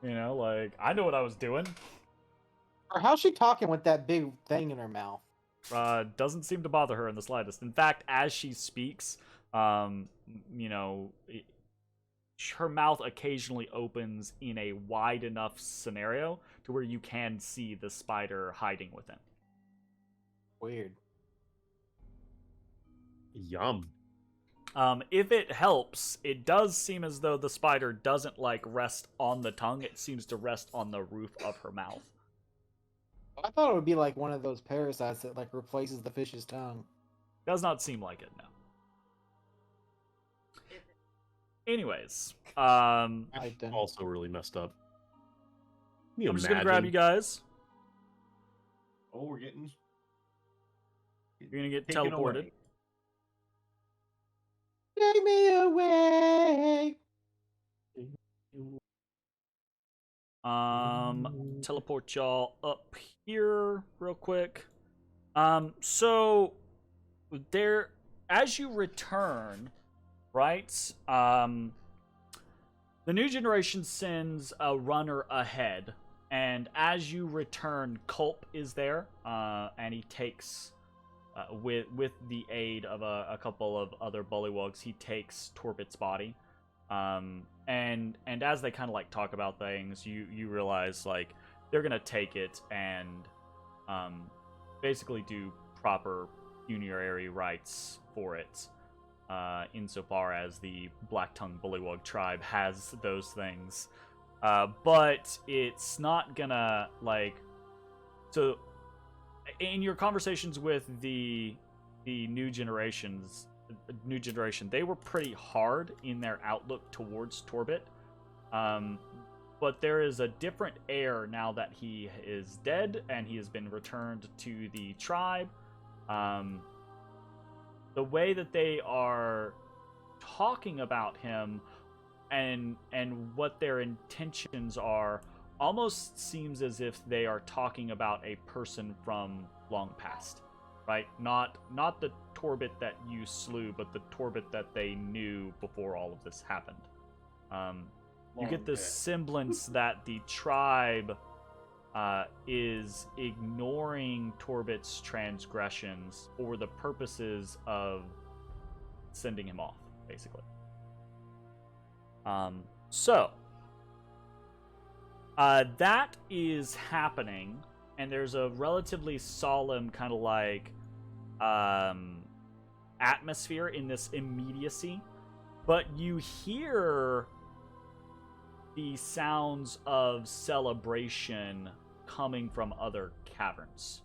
you know, like I know what I was doing. Or how's she talking with that big thing in her mouth? Doesn't seem to bother her in the slightest. In fact, as she speaks, you know, her mouth occasionally opens in a wide enough scenario to where you can see the spider hiding within. Weird. Yum. If it helps, it does seem as though the spider doesn't like rest on the tongue. It seems to rest on the roof of her mouth. I thought it would be like one of those parasites that like replaces the fish's tongue. Does not seem like it, no. Anyways, Also really messed up. Can you I'm just gonna grab imagine? you guys. Oh, we're getting. You're gonna get taken teleported. away. Take me away. Teleport y'all up here real quick. So there, as you return, right? The new generation sends a runner ahead, and as you return, Culp is there, and he takes, with the aid of a couple of other bullywugs, he takes Torbit's body. And as they kind of like talk about things, you realize like they're gonna take it and basically do proper funerary rites for it, insofar as the Black-tongued Bullywug tribe has those things, but it's not gonna like. So in your conversations with the new generation, they were pretty hard in their outlook towards Torbit. But there is a different air now that he is dead and he has been returned to the tribe. The way that they are talking about him and what their intentions are almost seems as if they are talking about a person from long past. Right? Not the Torbit that you slew, but the Torbit that they knew before all of this happened. You get the semblance that the tribe is ignoring Torbit's transgressions for the purposes of sending him off, basically. So that is happening, and there's a relatively solemn kind of like atmosphere in this immediacy, but you hear the sounds of celebration coming from other caverns.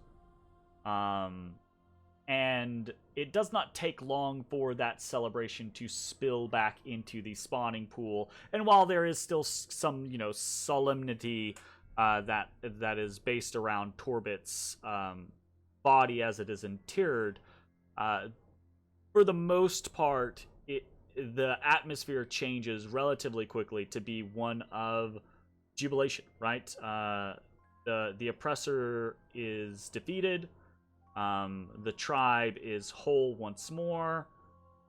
And it does not take long for that celebration to spill back into the spawning pool. And while there is still some, solemnity that is based around Torbit's body as it is interred, for the most part, the atmosphere changes relatively quickly to be one of jubilation, right? The oppressor is defeated, the tribe is whole once more,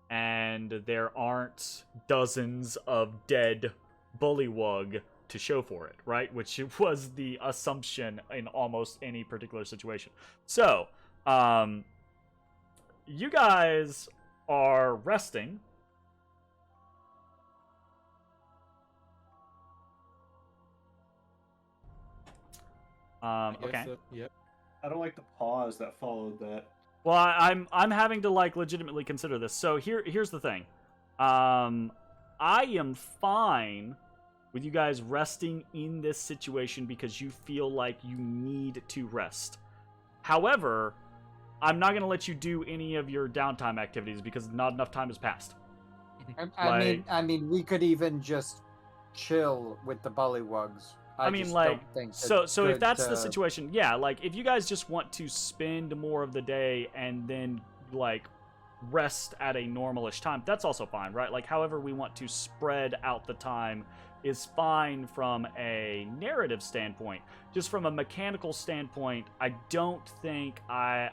and there aren't dozens of dead bullywug to show for it, right? Which was the assumption in almost any particular situation. So, you guys are resting. Okay. So, yep. I don't like the pause that followed that. Well, I'm having to like legitimately consider this. So here's the thing. I am fine with you guys resting in this situation because you feel like you need to rest. However, I'm not going to let you do any of your downtime activities because not enough time has passed. I mean, we could even just chill with the bullywugs. I mean, just like, don't think so it's if good that's the to- situation, yeah, like, if you guys just want to spend more of the day and then, like, rest at a normalish time, that's also fine, right? Like, however we want to spread out the time is fine from a narrative standpoint. Just from a mechanical standpoint, I don't think I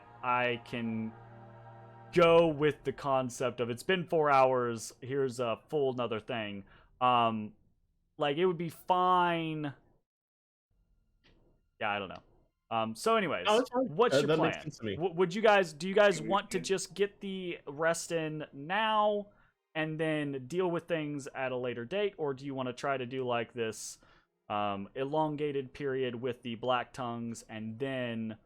can go with the concept of it's been 4 hours, here's a full another thing. Like, it would be fine. Yeah, I don't know. So anyways, what's your that plan? makes sense to me. Do you guys want to just get the rest in now? and then deal with things at a later date, or do you want to try to do like this elongated period with the black tongues and then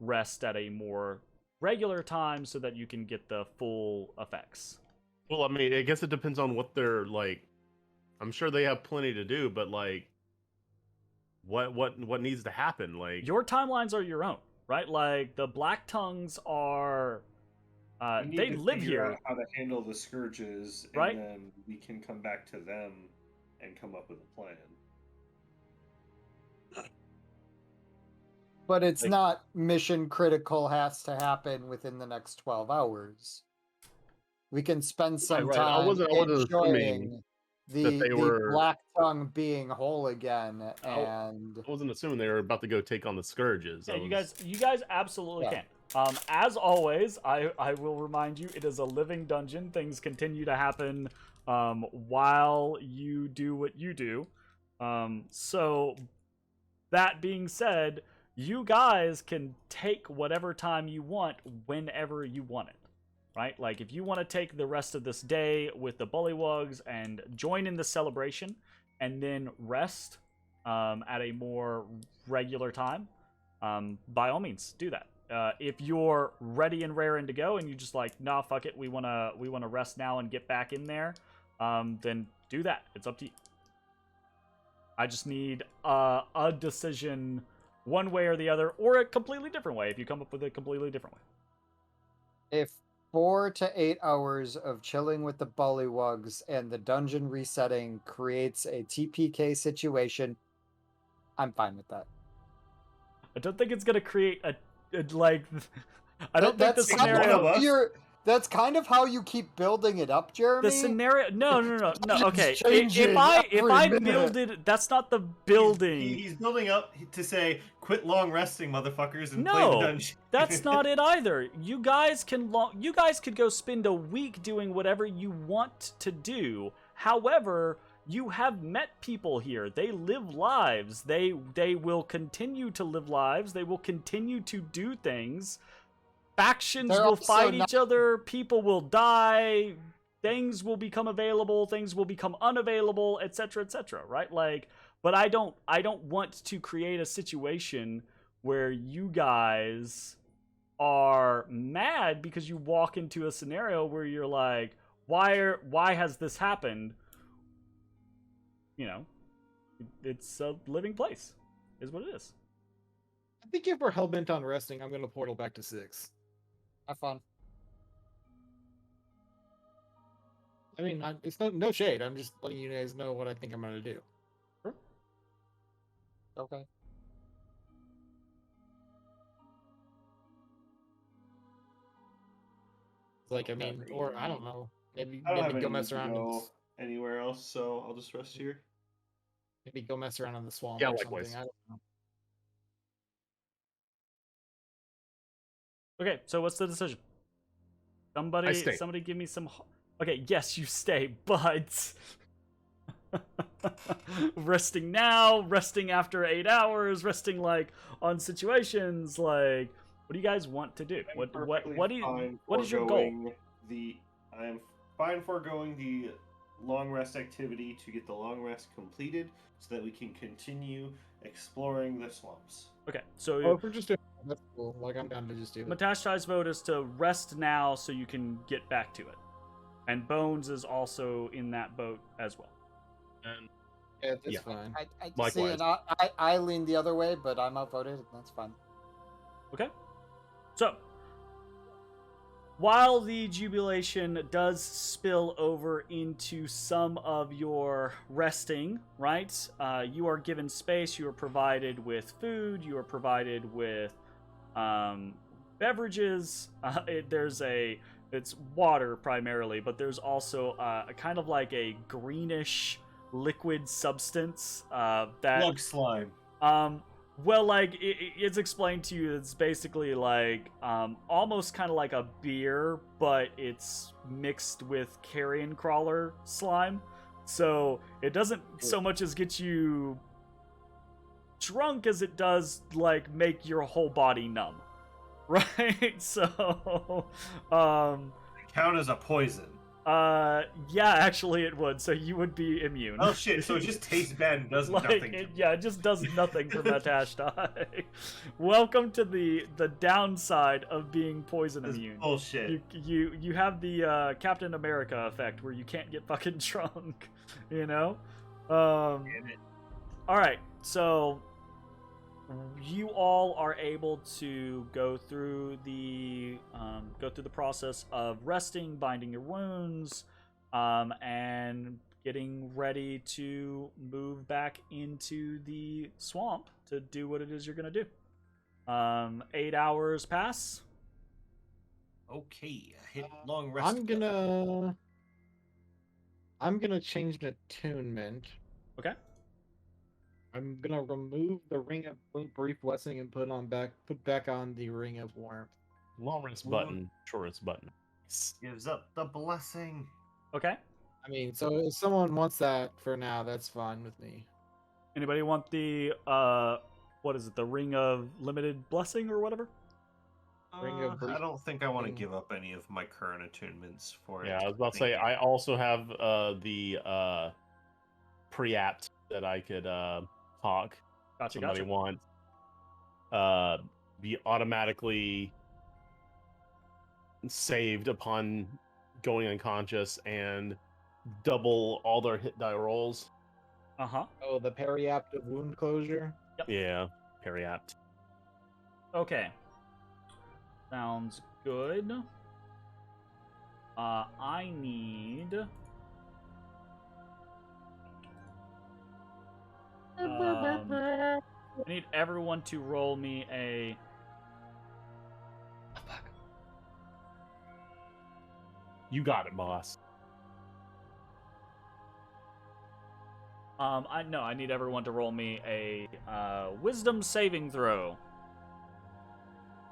rest at a more regular time so that you can get the full effects? Well, I mean, I guess it depends on what they're like. I'm sure they have plenty to do, but like, what needs to happen? Like, Your timelines are your own, right? Like the black tongues are We need they to live figure here. out how to handle the scourges, and Right? then we can come back to them and come up with a plan. But it's Like- not mission critical has to happen within the next 12 hours. We can spend some right. I time wasn't assuming enjoying that they the were- black tongue being whole again, Oh. and I wasn't assuming they were about to go take on the scourges. Yeah, I was- you guys absolutely Yeah. can. As always, I will remind you, it is a living dungeon. Things continue to happen while you do what you do. So that being said, you guys can take whatever time you want whenever you want it. Right? Like, if you want to take the rest of this day with the bullywugs and join in the celebration and then rest at a more regular time, by all means, do that. If you're ready and raring to go and you just like, nah, fuck it, we wanna rest now and get back in there, then do that. It's up to you. I just need a decision one way or the other, or a completely different way if you come up with a completely different way. if 4 to 8 hours of chilling with the bullywugs and the dungeon resetting creates a TPK situation, I'm fine with that. I don't think it's gonna create a like. I don't think the That's kind scenario. of- of your- that's kind of how you keep building it up, Jeremy. The scenario. No. It's Okay. changing If I every minute. builded, that's not the building. He's building up to say, "Quit long resting, motherfuckers, and play No, the dungeon." That's not it either. You guys could go spend a week doing whatever you want to do. However, you have met people here. They live lives. They will continue to live lives. They will continue to do things. Factions They're will also fight not- each other. People will die. Things will become available. Things will become unavailable, etc., etc. Right? Like, but I don't want to create a situation where you guys are mad because you walk into a scenario where you're like, why has this happened? You know, it's a living place, is what it is. I think if we're hell-bent on resting, I'm going to portal back to 6. Have fun. I mean, it's no shade. I'm just letting you guys know what I think I'm going to do. Okay. Like, I mean, or I don't know. Maybe I don't have maybe any go need mess to around. In go this, anywhere else, so I'll just rest here. maybe go mess around in the swamp Yeah, or likewise. something. I don't know. Okay, so what's the decision? I stay. Somebody give me some. Okay, yes, you stay, but resting now, resting after 8 hours, resting like on situations. Like, what do you guys want to do? What is your goal? I am fine foregoing the long rest activity to get the long rest completed, so that we can continue exploring the swamps. Okay, so Oh, if we're just doing that's cool. Like, I'm down to just do it. Matashtai's vote is to rest now so you can get back to it. And Bones is also in that boat as well. And Yeah, that's Yeah. fine. I see, Likewise. and I lean the other way, but I'm outvoted, and that's fine. Okay? So, while the jubilation does spill over into some of your resting, right? You are given space, you are provided with food, you are provided with beverages. It's water primarily, but there's also a kind of like a greenish liquid substance that Slug slime. well, like it's explained to you. It's basically like almost kind of like a beer, but it's mixed with carrion crawler slime. So it doesn't so much as get you drunk as it does like make your whole body numb, right? So Count as a poison. Yeah, actually it would. So you would be immune. Oh shit! So it just tastes bad and does like, nothing. it just does nothing for Matashtai. Welcome to the downside of being poison This immune. bullshit. You have the Captain America effect where you can't get fucking drunk. You know. Damn it. All right, so you all are able to go through the process of resting, binding your wounds, and getting ready to move back into the swamp to do what it is you're gonna do. 8 hours pass. Okay, hit long rest. I'm gonna change the attunement. Okay. I'm gonna remove the ring of brief blessing and put back on the ring of warmth. Long rest button, shortest button. Gives up the blessing. Okay. I mean, so if someone wants that for now, that's fine with me. Anybody want the what is it? The ring of limited blessing or whatever? Ring of I don't think I want to Ring. give up any of my current attunements for it. Yeah, I was about to say I also have the pre-apt that I could talk. Gotcha. Somebody Gotcha. wants be automatically saved upon going unconscious and double all their hit die rolls. Uh-huh. Oh, the periaptive wound closure. Yeah, periapt. Okay. Sounds good. I need I need everyone to roll me a You got it, boss. I need everyone to roll me a wisdom saving throw.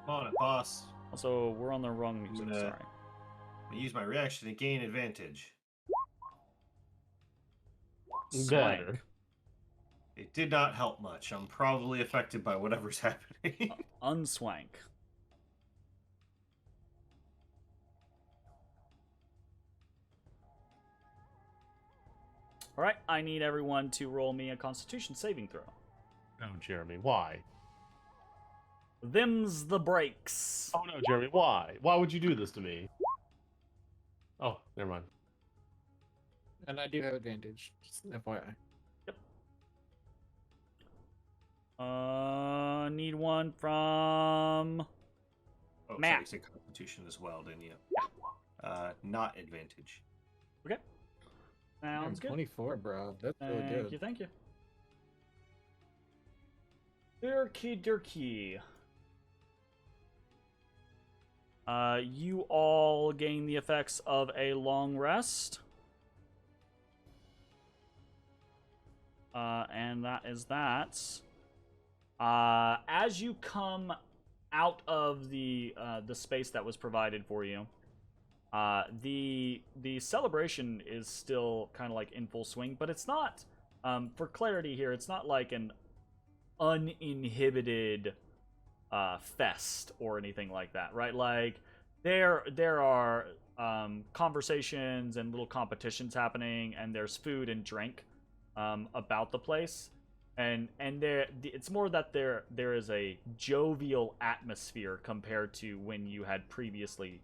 Come on, it, boss. Also, we're on the wrong music, gonna- sorry. I'm gonna use my reaction to gain advantage. Better. It did not help much. I'm probably affected by whatever's happening. Unswank. Alright, I need everyone to roll me a constitution saving throw. No, Jeremy, why? Them's the breaks. Oh no, Jeremy, why? Why would you do this to me? Oh, never mind. And I do have advantage, just FYI. Need one from Oh, Matt. sorry, you said Constitution as well, didn't you? Not advantage. Okay. I'm Sounds good. 24, bro. That's really Thank good. you, thank you. Durkey Durkey. You all gain the effects of a long rest. And that is that. As you come out of the space that was provided for you, the celebration is still kind of like in full swing, but it's not. For clarity here, it's not like an uninhibited fest or anything like that, right? Like there are conversations and little competitions happening, and there's food and drink about the place, and it's more that there is a jovial atmosphere compared to when you had previously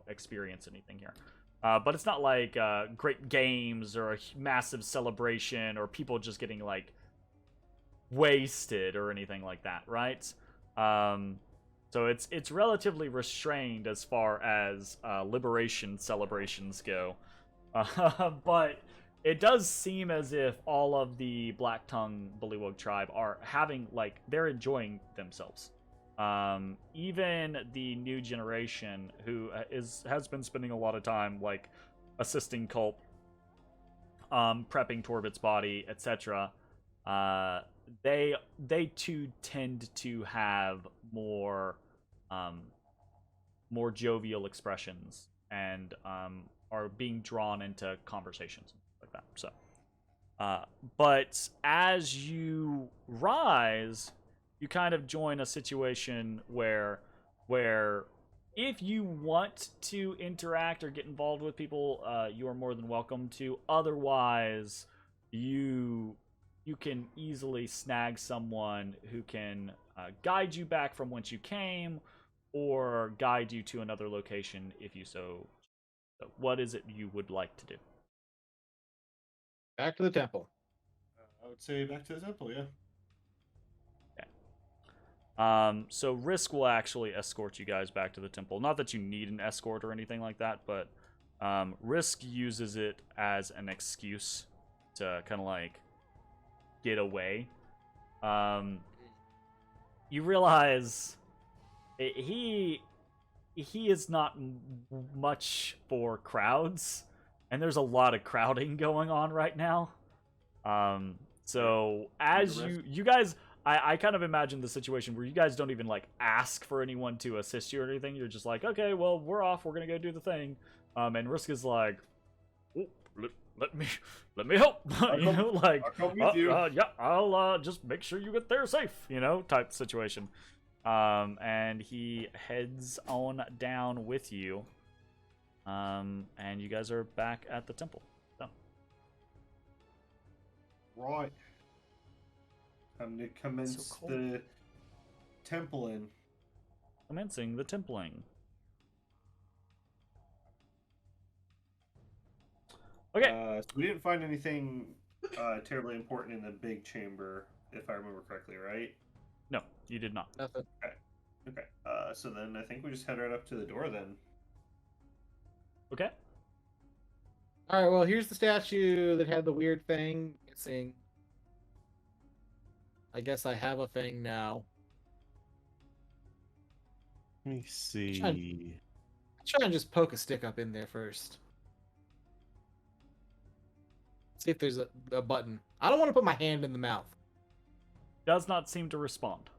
experienced anything here. But it's not like great games or a massive celebration or people just getting like wasted or anything like that, right? So it's relatively restrained as far as liberation celebrations go. But it does seem as if all of the Black Tongue Bullywug tribe are having, like, they're enjoying themselves. Even the new generation, who has been spending a lot of time, like, assisting Culp, prepping Torvit's body, etc., they too tend to have more jovial expressions and are being drawn into conversations like that. So, but as you rise, you kind of join a situation where If you want to interact or get involved with people, you are more than welcome to. Otherwise, you can easily snag someone who can guide you back from whence you came, or guide you to another location if you so. What is it you would like to do? Back to the temple. I would say back to the temple, yeah. So Risk will actually escort you guys back to the temple. Not that you need an escort or anything like that, but Risk uses it as an excuse to kind of like get away. You realize he is not much for crowds, and there's a lot of crowding going on right now. So as you guys, I kind of imagine the situation where you guys don't even like ask for anyone to assist you or anything. You're just like, okay, well, we're off. We're gonna go do the thing. And Risk is like, oh, let me help. You know, like, I'll come with you. Yeah, I'll just make sure you get there safe. You know, type situation. And he heads on down with you. And you guys are back at the temple. So. Right. Time to commence the templing. Commencing the templing. Okay. So we didn't find anything terribly important in the big chamber, if I remember correctly, right? No, you did not. Nothing. Okay. So then I think we just head right up to the door then. Okay. All right. Well, here's the statue that had the weird thing missing. I guess I have a thing now. Let me see. Try and just poke a stick up in there first. See if there's a button. I don't want to put my hand in the mouth. Does not seem to respond.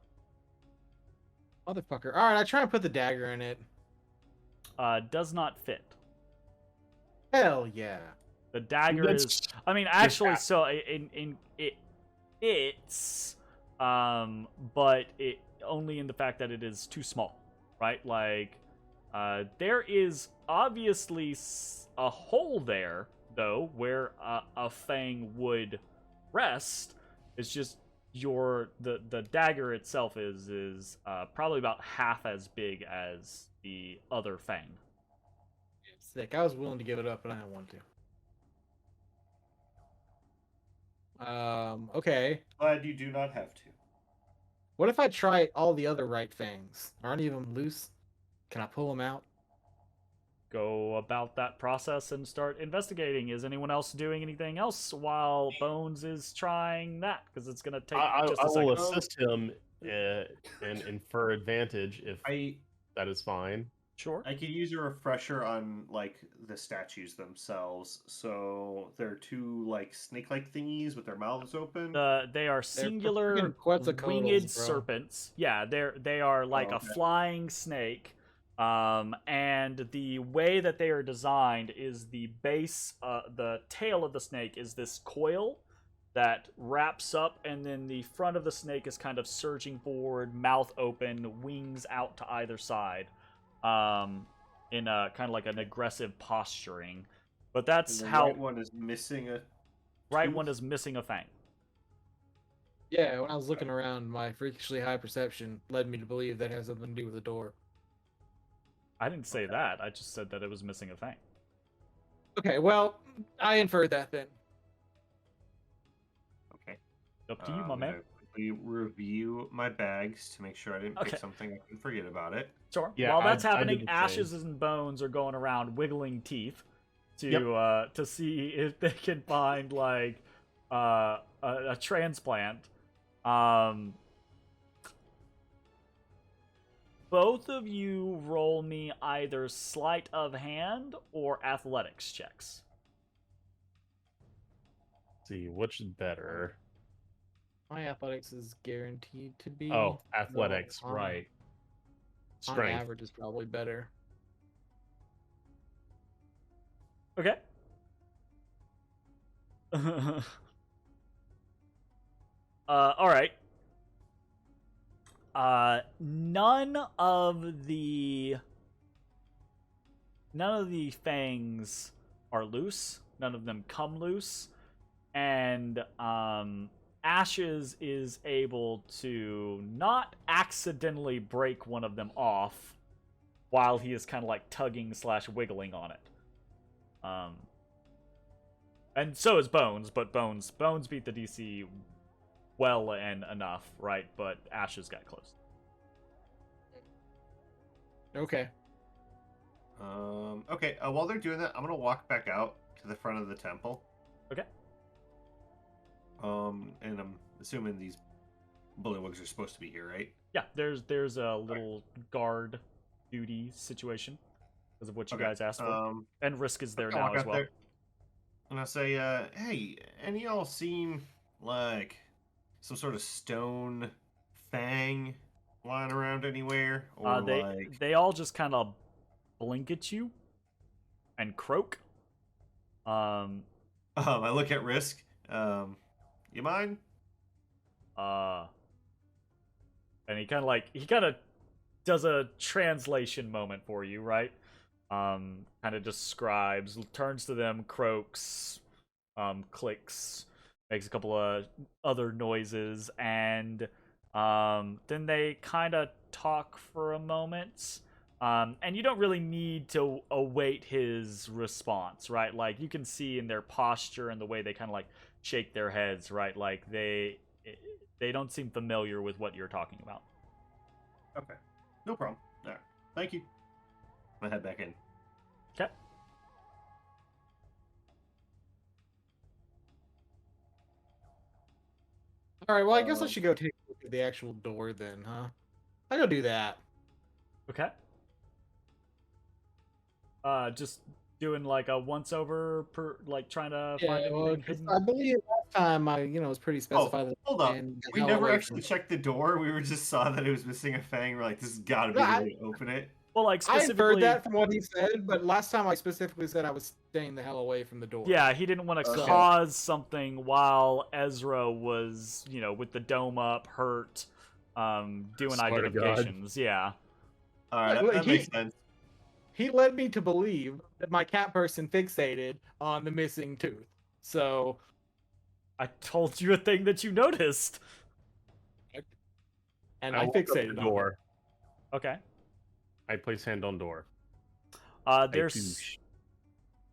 Motherfucker. All right, I try and put the dagger in it. Does not fit. Hell yeah. The dagger is. I mean, actually, so it's but it only in the fact that it is too small, right? Like, there is obviously a hole there, though, where a fang would rest. It's just the dagger itself is probably about half as big as the other fang. Sick. I was willing to give it up, but I didn't want to. Okay. Glad you do not have to. What if I try all the other right fangs? Aren't any of them loose? Can I pull them out? Go about that process and start investigating. Is anyone else doing anything else while Bones is trying that? Because it's going to take just a I will second. assist him and infer advantage if that is fine. Sure. I could use a refresher on like the statues themselves. So they're two like snake-like thingies with their mouths open. They are singular winged serpents. Yeah, they are like a flying snake. And the way that they are designed is the base, the tail of the snake is this coil that wraps up, and then the front of the snake is kind of surging forward, mouth open, wings out to either side, in a kind of like an aggressive posturing. But that's how right one is missing a right one is missing a fang. Yeah, when I was looking around, my freakishly high perception led me to believe that has something to do with the door. I didn't say that. I just said that it was missing a fang. Okay, well, I inferred that then. Okay. Up to you, my man. We review my bags to make sure I didn't pick something I can forget about it. Sure. Yeah, While that's I happening, did the Ashes same. and Bones are going around wiggling teeth to see if they can find like a transplant. Both of you roll me either sleight of hand or athletics checks. Let's see, which is better? My athletics is guaranteed to be. Oh, athletics, on- right. On Strength. average is probably better. Okay. All right. None of the fangs are loose. None of them come loose, and Ashes is able to not accidentally break one of them off while he is kind of like tugging / wiggling on it. And so is Bones, but Bones beat the DC well and enough, right? But Ashes got close. Okay. Okay. While they're doing that, I'm gonna walk back out to the front of the temple. Okay. And I'm assuming these bullywugs are supposed to be here, right? Yeah, there's a little guard duty situation because of what you guys asked for, and Risk is there now as well. There, and I'll say, hey, any of y'all seen like some sort of stone fang lying around anywhere? Or they all just kind of blink at you and croak. I look at Risk. You mind? And he kind of does a translation moment for you, right? Kind of describes, turns to them, croaks, clicks, makes a couple of other noises, and then they kind of talk for a moment. And you don't really need to await his response, right? Like, you can see in their posture and the way they kind of like shake their heads, right? Like they don't seem familiar with what you're talking about. Okay, no problem. All right, thank you. I'm gonna head back in. Okay. All right. Well, I guess I should go take a look at the actual door then, huh? I go do that. Okay. Just doing like a once over per, like trying to find anything hidden. I believe last time I, was pretty specified. Oh, hold up. We never actually checked the door. We were just saw that it was missing a fang. We're like, this has got to be the way to open it. Well, like specifically, I heard that from what he said, but last time I specifically said I was staying the hell away from the door. Yeah, he didn't want to cause something while Ezra was, with the dome up, hurt, doing identifications. Yeah. All right, that makes sense. He led me to believe that my cat person fixated on the missing tooth. So I told you a thing that you noticed. And I fixated the door. Okay. I place hand on door. There's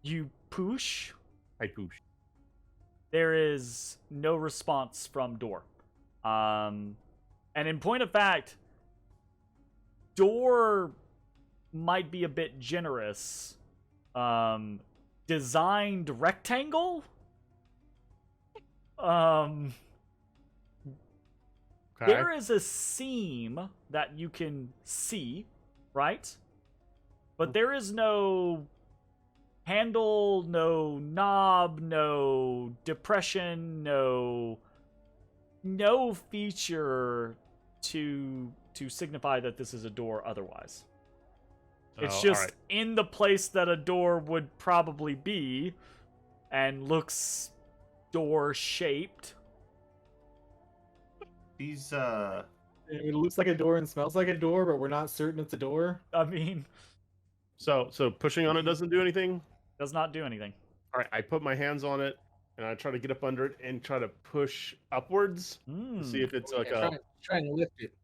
you push. I push. There is no response from door. And in point of fact, door might be a bit generous. Designed rectangle. Okay. There is a seam that you can see, right? But there is no handle, no knob, no depression, no feature to signify that this is a door otherwise. It's just in the place that a door would probably be and looks door shaped. These it looks like a door and smells like a door, but we're not certain it's a door. I mean, so pushing on it doesn't do anything? Does not do anything. All right, I put my hands on it and I try to get up under it and try to push upwards to see if it's trying to lift it.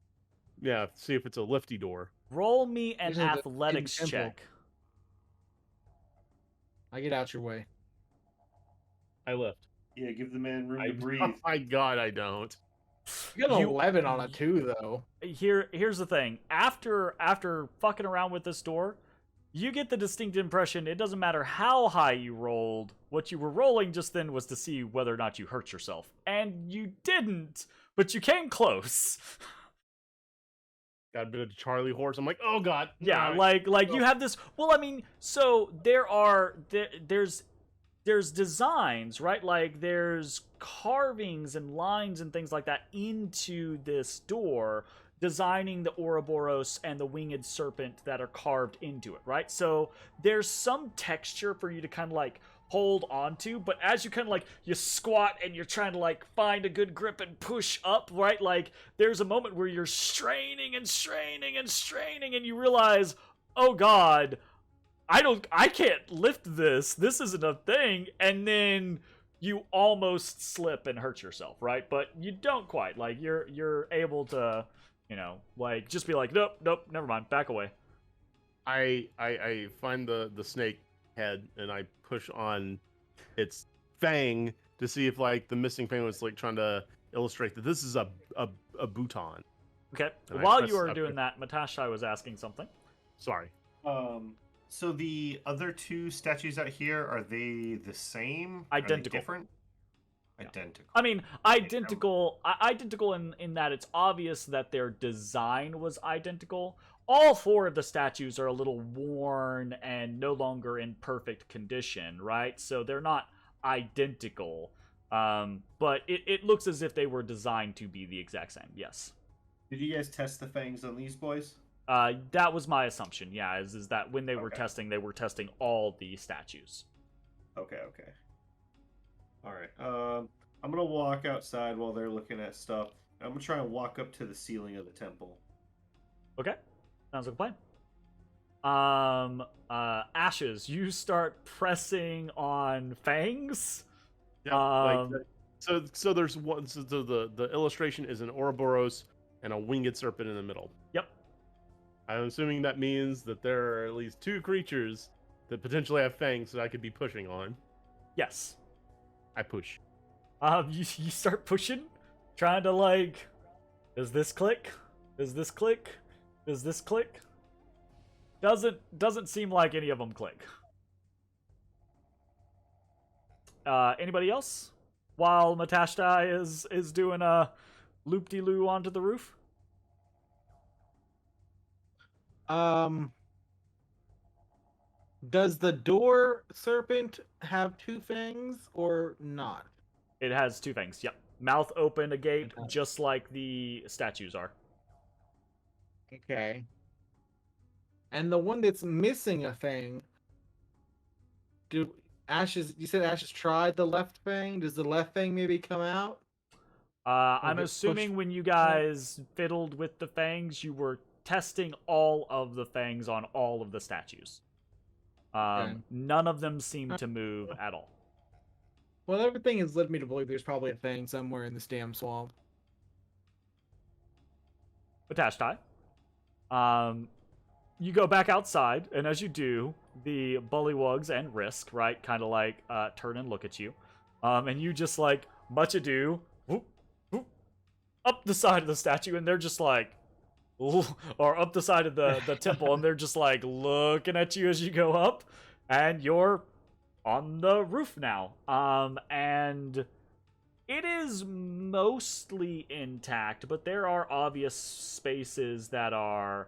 Yeah, see if it's a lifty door. Roll me an athletics check. I get out your way. I lift. Yeah, give the man room to breathe. Oh my god, I don't. You got an 11 on a 2, though. Here's the thing. After fucking around with this door, you get the distinct impression it doesn't matter how high you rolled. What you were rolling just then was to see whether or not you hurt yourself. And you didn't, but you came close. Got a bit of Charlie horse. I'm like, oh god. Yeah, like you have this. Well, I mean, so there's designs, right? Like there's carvings and lines and things like that into this door, designing the Ouroboros and the winged serpent that are carved into it, right? So there's some texture for you to kind of like hold onto, but as you kind of like you squat and you're trying to like find a good grip and push up, right? Like there's a moment where you're straining and straining and straining and you realize, oh god, I can't lift this. This isn't a thing. And then you almost slip and hurt yourself, right? But you don't quite. Like, you're able to, like, just be like, nope, never mind, back away. I find the snake head and I push on its fang to see if like the missing fang was like trying to illustrate that this is a bouton. Okay. And I While press you are up doing it. that, Matashtai was asking something. Sorry. So the other two statues out here, are they the same? Identical. Are they different? Yeah. Identical. I mean, identical in that it's obvious that their design was identical. All four of the statues are a little worn and no longer in perfect condition, right? So they're not identical. But it looks as if they were designed to be the exact same, yes. Did you guys test the fangs on these boys? That was my assumption, yeah, is that when they were Okay. testing, they were testing all the statues. Okay. All right. I'm gonna walk outside while they're looking at stuff. I'm gonna try and walk up to the ceiling of the temple. Okay, sounds like a plan. Ashes, you start pressing on fangs. Yeah. So there's one. So the illustration is an Ouroboros and a winged serpent in the middle. Yep. I'm assuming that means that there are at least two creatures that potentially have fangs that I could be pushing on. Yes. I push. You start pushing, trying to like, does this click? Does this click? Does this click? Doesn't seem like any of them click. Anybody else? While Matashtai is doing a loop-de-loo onto the roof? Does the door serpent have two fangs or not? It has two fangs, yep. Mouth open, a gate, Okay. just like the statues are. Okay. And the one that's missing a fang, you said Ashes tried the left fang? Does the left fang maybe come out? I'm get assuming pushed- when you guys fiddled with the fangs, you were testing all of the fangs on all of the statues. Okay. None of them seem to move at all. Well, everything has led me to believe there's probably a fang somewhere in this damn swamp. Matashtai. You go back outside, and as you do, the bullywugs and Risk, right, kind of like turn and look at you. And you just like, much ado, whoop, whoop, up the side of the statue, and they're just like, or up the side of the temple, and they're just like looking at you as you go up, and you're on the roof now. And it is mostly intact, but there are obvious spaces that are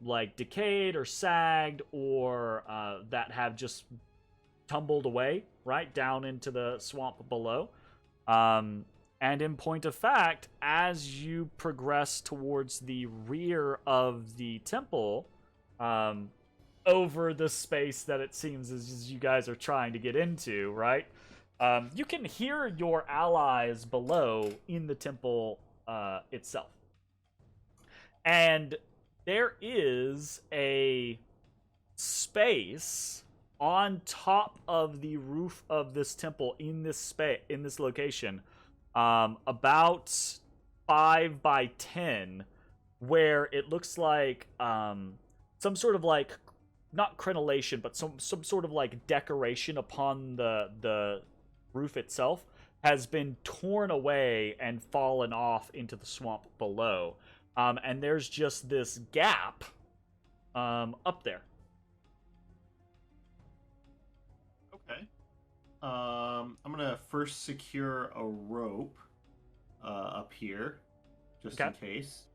like decayed or sagged or that have just tumbled away right down into the swamp below. And in point of fact, as you progress towards the rear of the temple, over the space that it seems as you guys are trying to get into, right? You can hear your allies below in the temple itself. And there is a space on top of the roof of this temple in this location, about 5 by 10, where it looks like some sort of like, not crenellation, but some sort of like decoration upon the roof itself has been torn away and fallen off into the swamp below. And there's just this gap up there. Okay. I'm gonna first secure a rope up here, just in Okay. case.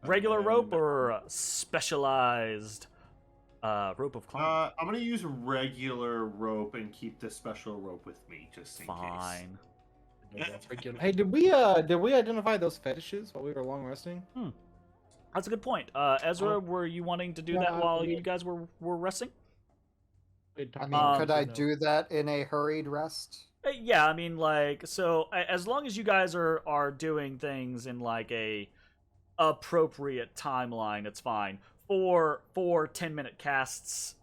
Regular and rope or specialized rope of climbing? I'm gonna use regular rope and keep the special rope with me, just in Fine. Hey, did we identify those fetishes while we were long resting? That's a good point. Ezra, were you wanting to do that Yeah, while yeah. you guys were resting? I mean, could I do that in a hurried rest? Yeah, I mean, like, so as long as you guys are doing things in like a appropriate timeline, it's fine. for 10-minute casts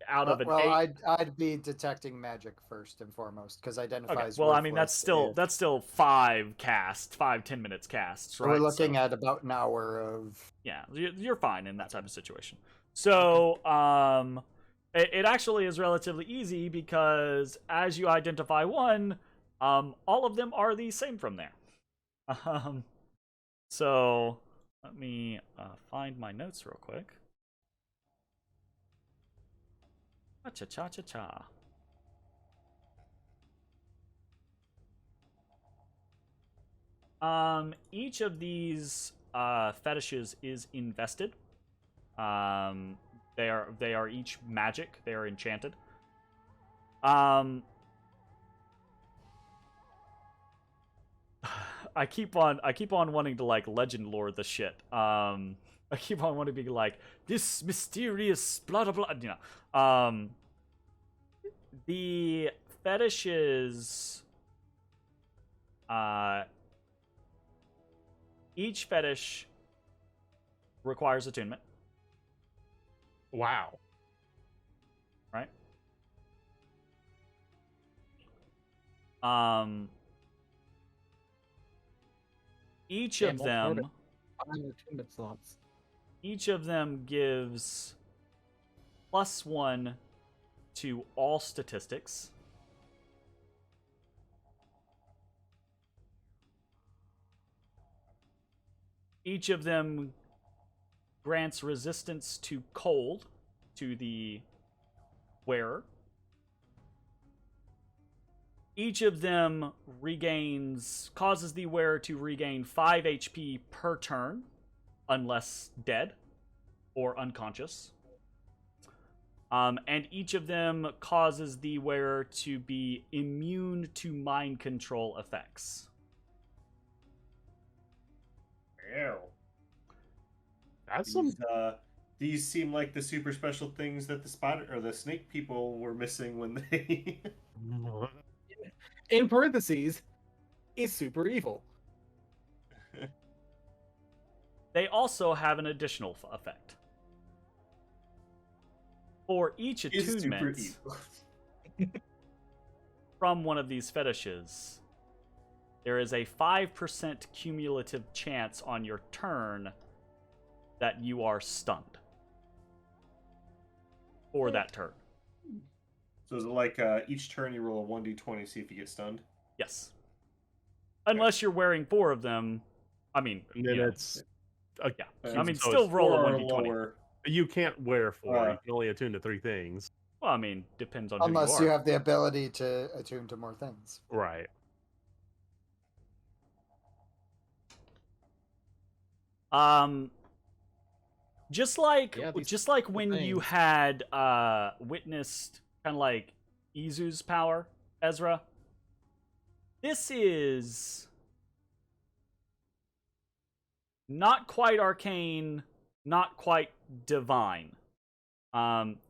out of an well, 8. I'd be detecting magic first and foremost because Okay. identifies. Well, I mean worthless that's still 5 10 minutes casts, so right? we're looking at about an hour of. Yeah, you're fine in that type of situation. So, it actually is relatively easy because as you identify one, all of them are the same from there. So let me find my notes real quick. Cha cha cha cha. Each of these fetishes is invested. They are each magic. They are enchanted. I keep on wanting to like legend lore the shit. I keep on wanting to be like this mysterious blah blah blah. You know. The fetishes. Each fetish requires attunement. Wow. Right? Each of them slots. Each of them gives +1 to all statistics. Each of them grants resistance to cold to the wearer. Each of them causes the wearer to regain 5 HP per turn, unless dead or unconscious. And each of them causes the wearer to be immune to mind control effects. Ew. That's These seem like the super special things that the spider or the snake people were missing when they. In parentheses, is super evil. They also have an additional effect. For each attunement from one of these fetishes, there is a 5% cumulative chance on your turn that you are stunned. For that turn. So is it like each turn you roll a 1d20, see if you get stunned? Yes. Unless you're wearing 4 of them. I mean, and then it's yeah. I I mean, so still it's roll a 4 or 1d20. lower. you can't wear 4. You can only attune to 3 things. Well, I mean, depends on Unless who you you are. have the ability to attune to more things. Right. Just like Yeah, these when you things. had witnessed kind of like Izu's power, Ezra. This is not quite arcane, not quite divine.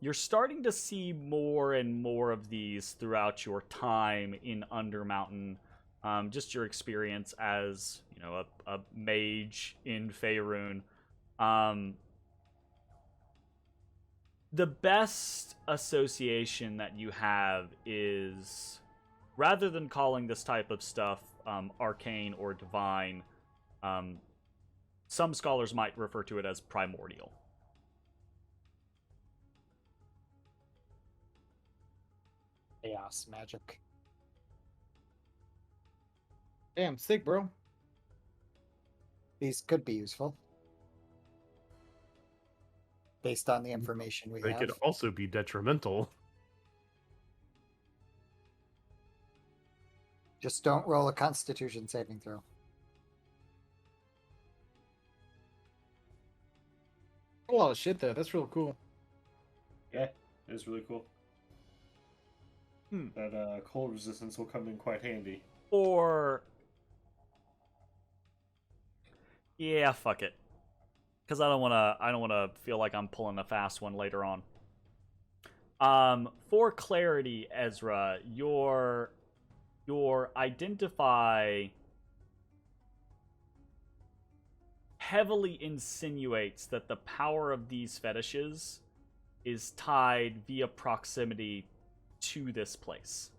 You're starting to see more and more of these throughout your time in Undermountain. Just your experience as, you know, a mage in Faerun. The best association that you have is, rather than calling this type of stuff arcane or divine, some scholars might refer to it as primordial. Chaos magic. Damn, sick, bro. These could be useful. Based on the information we They have. could also be detrimental. Just don't roll a Constitution saving throw. A lot of shit there. That's real cool. Yeah, it is really cool. That cold resistance will come in quite handy. Yeah, fuck it. Because I don't wanna feel like I'm pulling a fast one later on. For clarity, Ezra, your identify heavily insinuates that the power of these fetishes is tied via proximity to this place.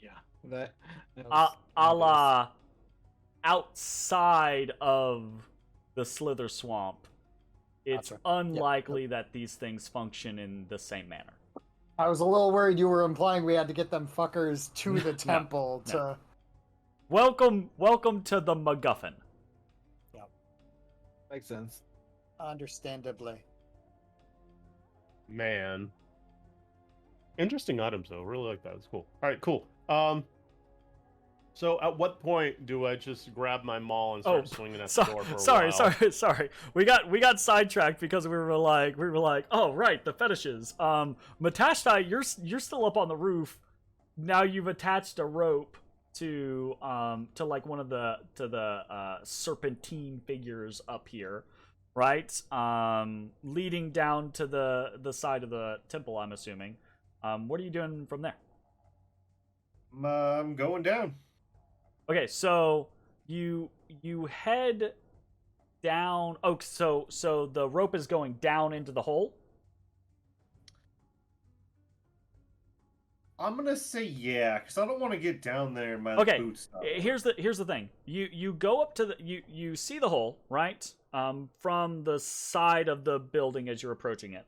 Yeah, that A la outside of the Slither Swamp, it's Gotcha. unlikely that these things function in the same manner. I was a little worried you were implying we had to get them fuckers to the temple no. to. Welcome to the MacGuffin. makes sense. Understandably. Man. Interesting items, though. Really like that. It's cool. All right, cool. So at what point do I just grab my maul and start swinging at the door for a while? Sorry. We got sidetracked because we were like, oh right, the fetishes. Matashtai, you're still up on the roof. Now you've attached a rope to like one of the serpentine figures up here, right? Leading down to the side of the temple, I'm assuming. What are you doing from there? I'm going down. Okay, so you head down. Oh, so the rope is going down into the hole. I'm gonna say yeah, because I don't want to get down there in my Okay, boots. here's the thing. You go up to the you see the hole, right? From the side of the building as you're approaching it.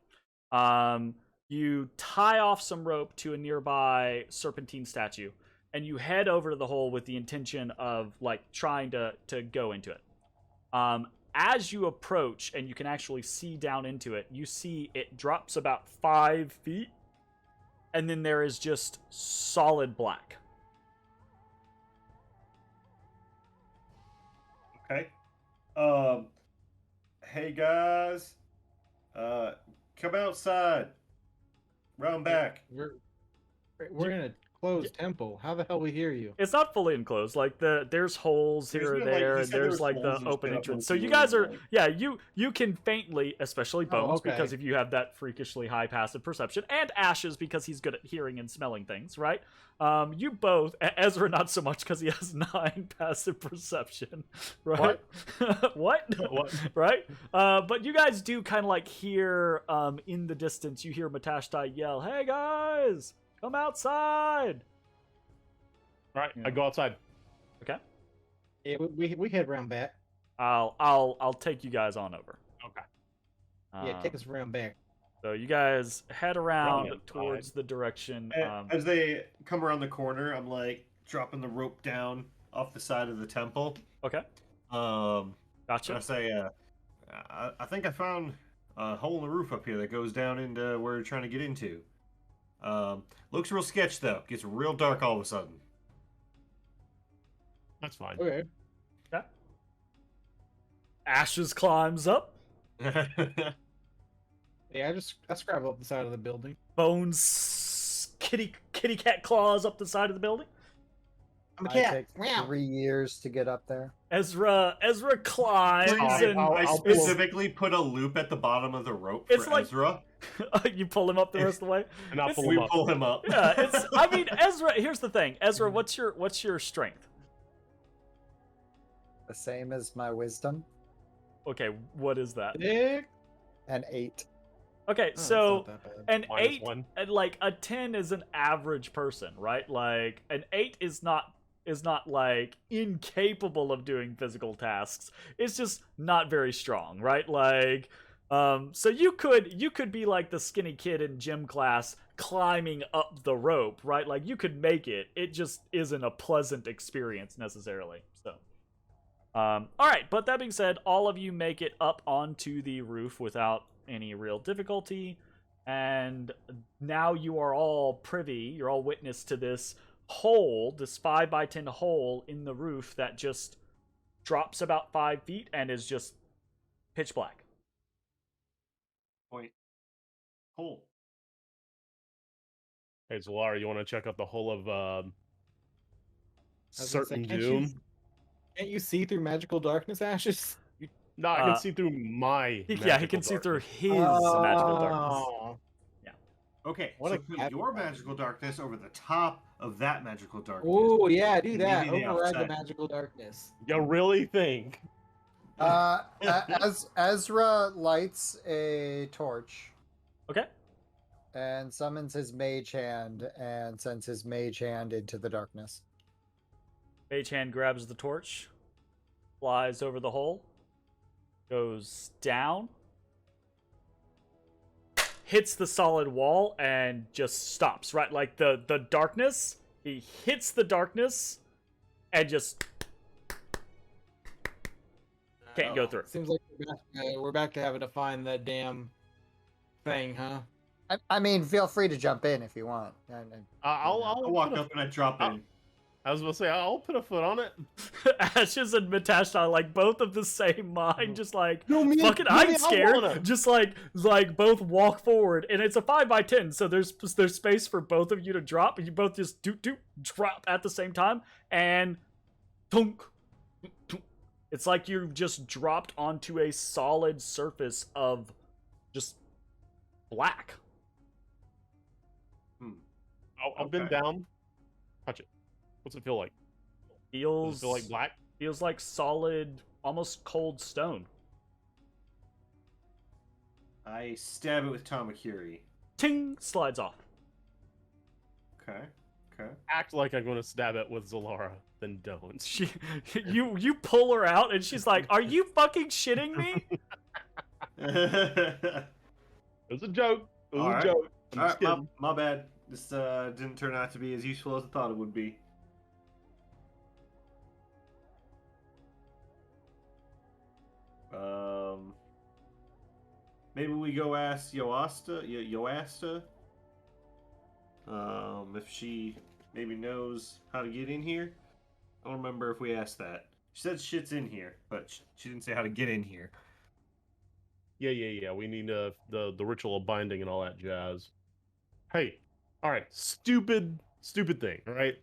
You tie off some rope to a nearby serpentine statue, and you head over to the hole with the intention of like trying to go into it. As you approach and you can actually see down into it, you see it drops about 5 feet, and then there is just solid black. Okay. Hey guys. Come outside. Round back. We're in a closed temple. How the hell we hear you? It's not fully enclosed. Like there's holes here or there, and there's like the open entrance. So you guys are, you can faintly, especially Bones, okay. because if you have that freakishly high passive perception, and Ashes because he's good at hearing and smelling things, right? You both, Ezra not so much because he has 9 passive perception, right? What? Right? But you guys do kind of like hear in the distance. You hear Matashtai yell, "Hey guys, come outside!" All right, I go outside. Okay. Yeah, we head round back. I'll take you guys on over. Okay. Yeah, take us round back. So you guys head around Round towards side. the direction. As they come around the corner, I'm like dropping the rope down off the side of the temple. Okay. And Gotcha. I say, I think I found a hole in the roof up here that goes down into where we're trying to get into. Looks real sketch though. Gets real dark all of a sudden. That's fine. Okay. Okay. Ashes climbs up. Yeah, I scrabble up the side of the building. Bones kitty cat claws up the side of the building. I'm a I cat. take Meow. 3 years to get up there. Ezra climbs and I specifically put a loop at the bottom of the rope It's for like- Ezra. you pull him up the rest of the way. And I'll It's- pull We him up. pull him up. Yeah, it's. I mean, Ezra. Here's the thing, Ezra. What's your strength? The same as my wisdom. Okay, what is that? Dick. An 8. Okay, Oh, it's so not that bad. an Minus 8, 1. and like a 10 is an average person, right? Like an 8 is not like incapable of doing physical tasks. It's just not very strong, right? Like so you could be like the skinny kid in gym class climbing up the rope, right? Like you could make it. It just isn't a pleasant experience necessarily. So all right, but that being said, all of you make it up onto the roof without any real difficulty, and now you are all privy, you're all witness to this hole, this 5x10 hole in the roof that just drops about 5 feet and is just pitch black. Point. Hole. Hey, Zalara, you want to check out the hole of I was gonna say, certain can't doom? Can't you see through magical darkness, Ashes? No, I can see through my. He can magical see through darkness. his magical darkness. Oh. Okay, What so a put cat- your magical darkness over the top of that magical darkness. Oh yeah, do that. Maybe the Override the outside. magical darkness. You really think As Ezra lights a torch Okay. and summons his mage hand and sends his mage hand into the darkness. Mage hand grabs the torch, flies over the hole, goes down, hits the solid wall, and just stops. Right, like the darkness. He hits the darkness, and just can't go through. Seems like we're back to having to find that damn thing, huh? I mean, feel free to jump in if you want. I walk up and I drop in. I was gonna say I'll put a foot on it. Ashes and Matashtai, like both of the same mind, just like fucking I I'm scared. wanna. Just like both walk forward, and it's a 5x10, so there's space for both of you to drop, and you both just drop at the same time, and thunk. It's like you just dropped onto a solid surface of just black. I'll bend down, touch it. What's it feel like? Does Feels it feel like black? Feels like solid, almost cold stone. I stab it with Tamakiri. Ting! Slides off. Okay. Act like I'm gonna stab it with Zalara, then don't. You pull her out, and she's like, "Are you fucking shitting me?" It was a joke. It was Alright. a joke. I'm just Alright, kidding. my bad. This didn't turn out to be as useful as I thought it would be. Maybe we go ask Yoasta, if she maybe knows how to get in here. I don't remember if we asked that. She said shit's in here, but she didn't say how to get in here. Yeah. We need the ritual of binding and all that jazz. Hey, all right, stupid thing, all right?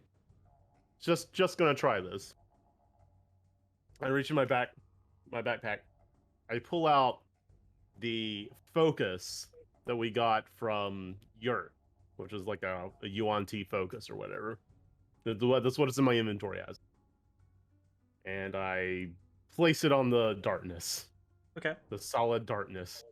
Just gonna try this. I reach in my backpack. I pull out the focus that we got from Yurt, which is like a Yuan T focus or whatever. That's what it's in my inventory as. And I place it on the darkness. Okay. The solid darkness.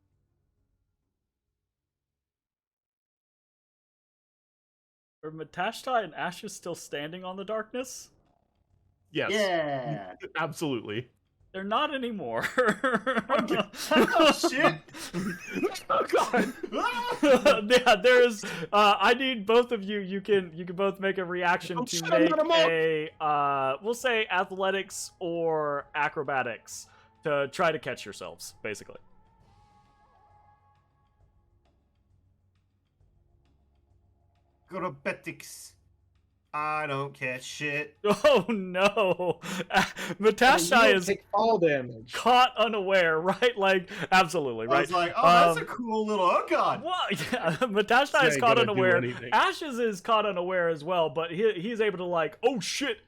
Are Matashtai and Ashes still standing on the darkness? Yes. Yeah. Absolutely. They're not anymore. Oh shit! Oh god. Yeah, there's. I need both of you. You can both make a reaction I'm to shutting make them up. a. We'll say athletics or acrobatics to try to catch yourselves, basically. Acrobatics. I don't catch shit. Oh no, Matashtai is take fall damage. caught unaware, right? Like, absolutely, I right? was like, oh, that's a cool little. Oh god. Well, yeah, Matashtai is ain't caught gonna do unaware. anything. Ashes is caught unaware as well, but he's able to like, oh shit,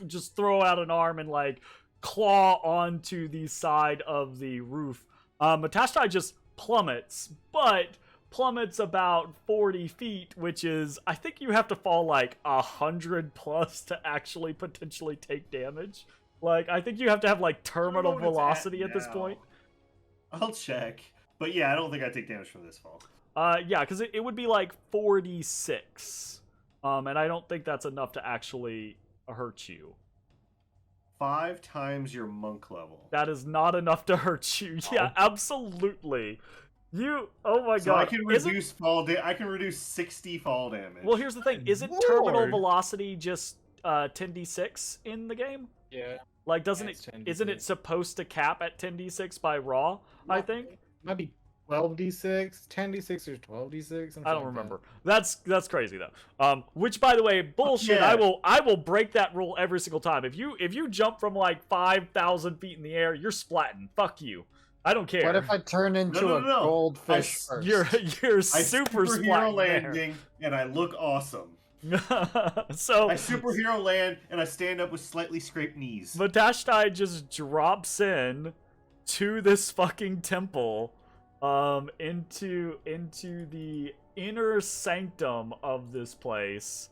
just throw out an arm and like claw onto the side of the roof. Matashtai just plummets, but plummets about 40 feet, which is, I think you have to fall like 100 plus to actually potentially take damage. Like, I think you have to have like terminal what it's at velocity at this now. point. I'll check. But yeah, I don't think I take damage from this fall. Yeah, because it would be like 46. And I don't think that's enough to actually hurt you. 5 times your monk level. That is not enough to hurt you. Yeah, absolutely. Oh my So god. I can reduce I can reduce 60 fall damage. Well, here's the thing. Isn't terminal Lord. velocity just 10d6 in the game? Yeah. Like, doesn't Yeah, it's it? 10d6. Isn't it supposed to cap at 10d6 by raw? I think. Might be 12d6, 10d6, or 12d6. I don't remember. That's crazy though. Which, by the way, bullshit. Yeah. I will break that rule every single time. If you jump from like 5,000 feet in the air, you're splatting. Fuck you. I don't care. What if I turn into No. a goldfish first? You're I super superhero splatting landing and I look awesome. there. So I superhero land and I stand up with slightly scraped knees. Matashtai just drops in to this fucking temple, into the inner sanctum of this place,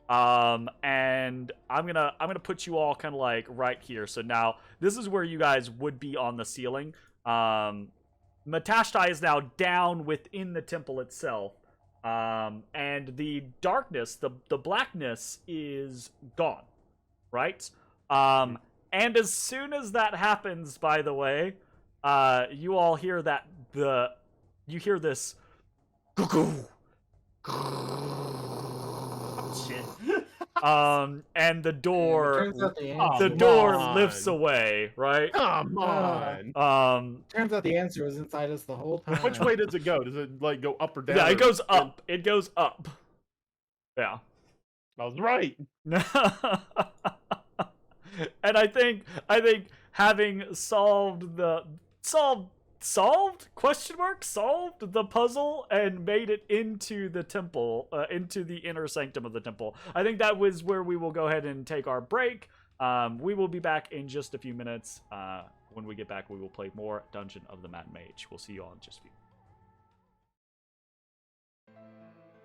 And I'm gonna put you all kind of like right here. So now this is where you guys would be on the ceiling. Matashtai is now down within the temple itself. And the darkness, the blackness is gone, right? And as soon as that happens, by the way, you all hear you hear this Shit. and the door Turns out the Oh, answer. the door on. lifts away, right? Come on. Turns out the answer was inside us the whole time. Which way does it go? Does it like go up or down? Yeah, it or- goes up. It goes up. Yeah. I was right. And I think having solved the puzzle and made it into the temple, into the inner sanctum of the temple. I think that was where we will go ahead and take our break. We will be back in just a few minutes. When we get back, we will play more Dungeon of the Mad Mage. We'll see you all in just a few.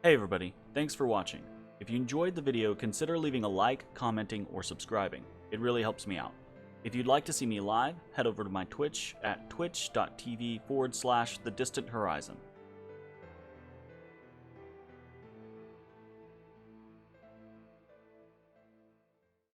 Hey everybody, thanks for watching. If you enjoyed the video, consider leaving a like, commenting, or subscribing. It really helps me out. If you'd like to see me live, head over to my Twitch at twitch.tv/thedistanthorizon.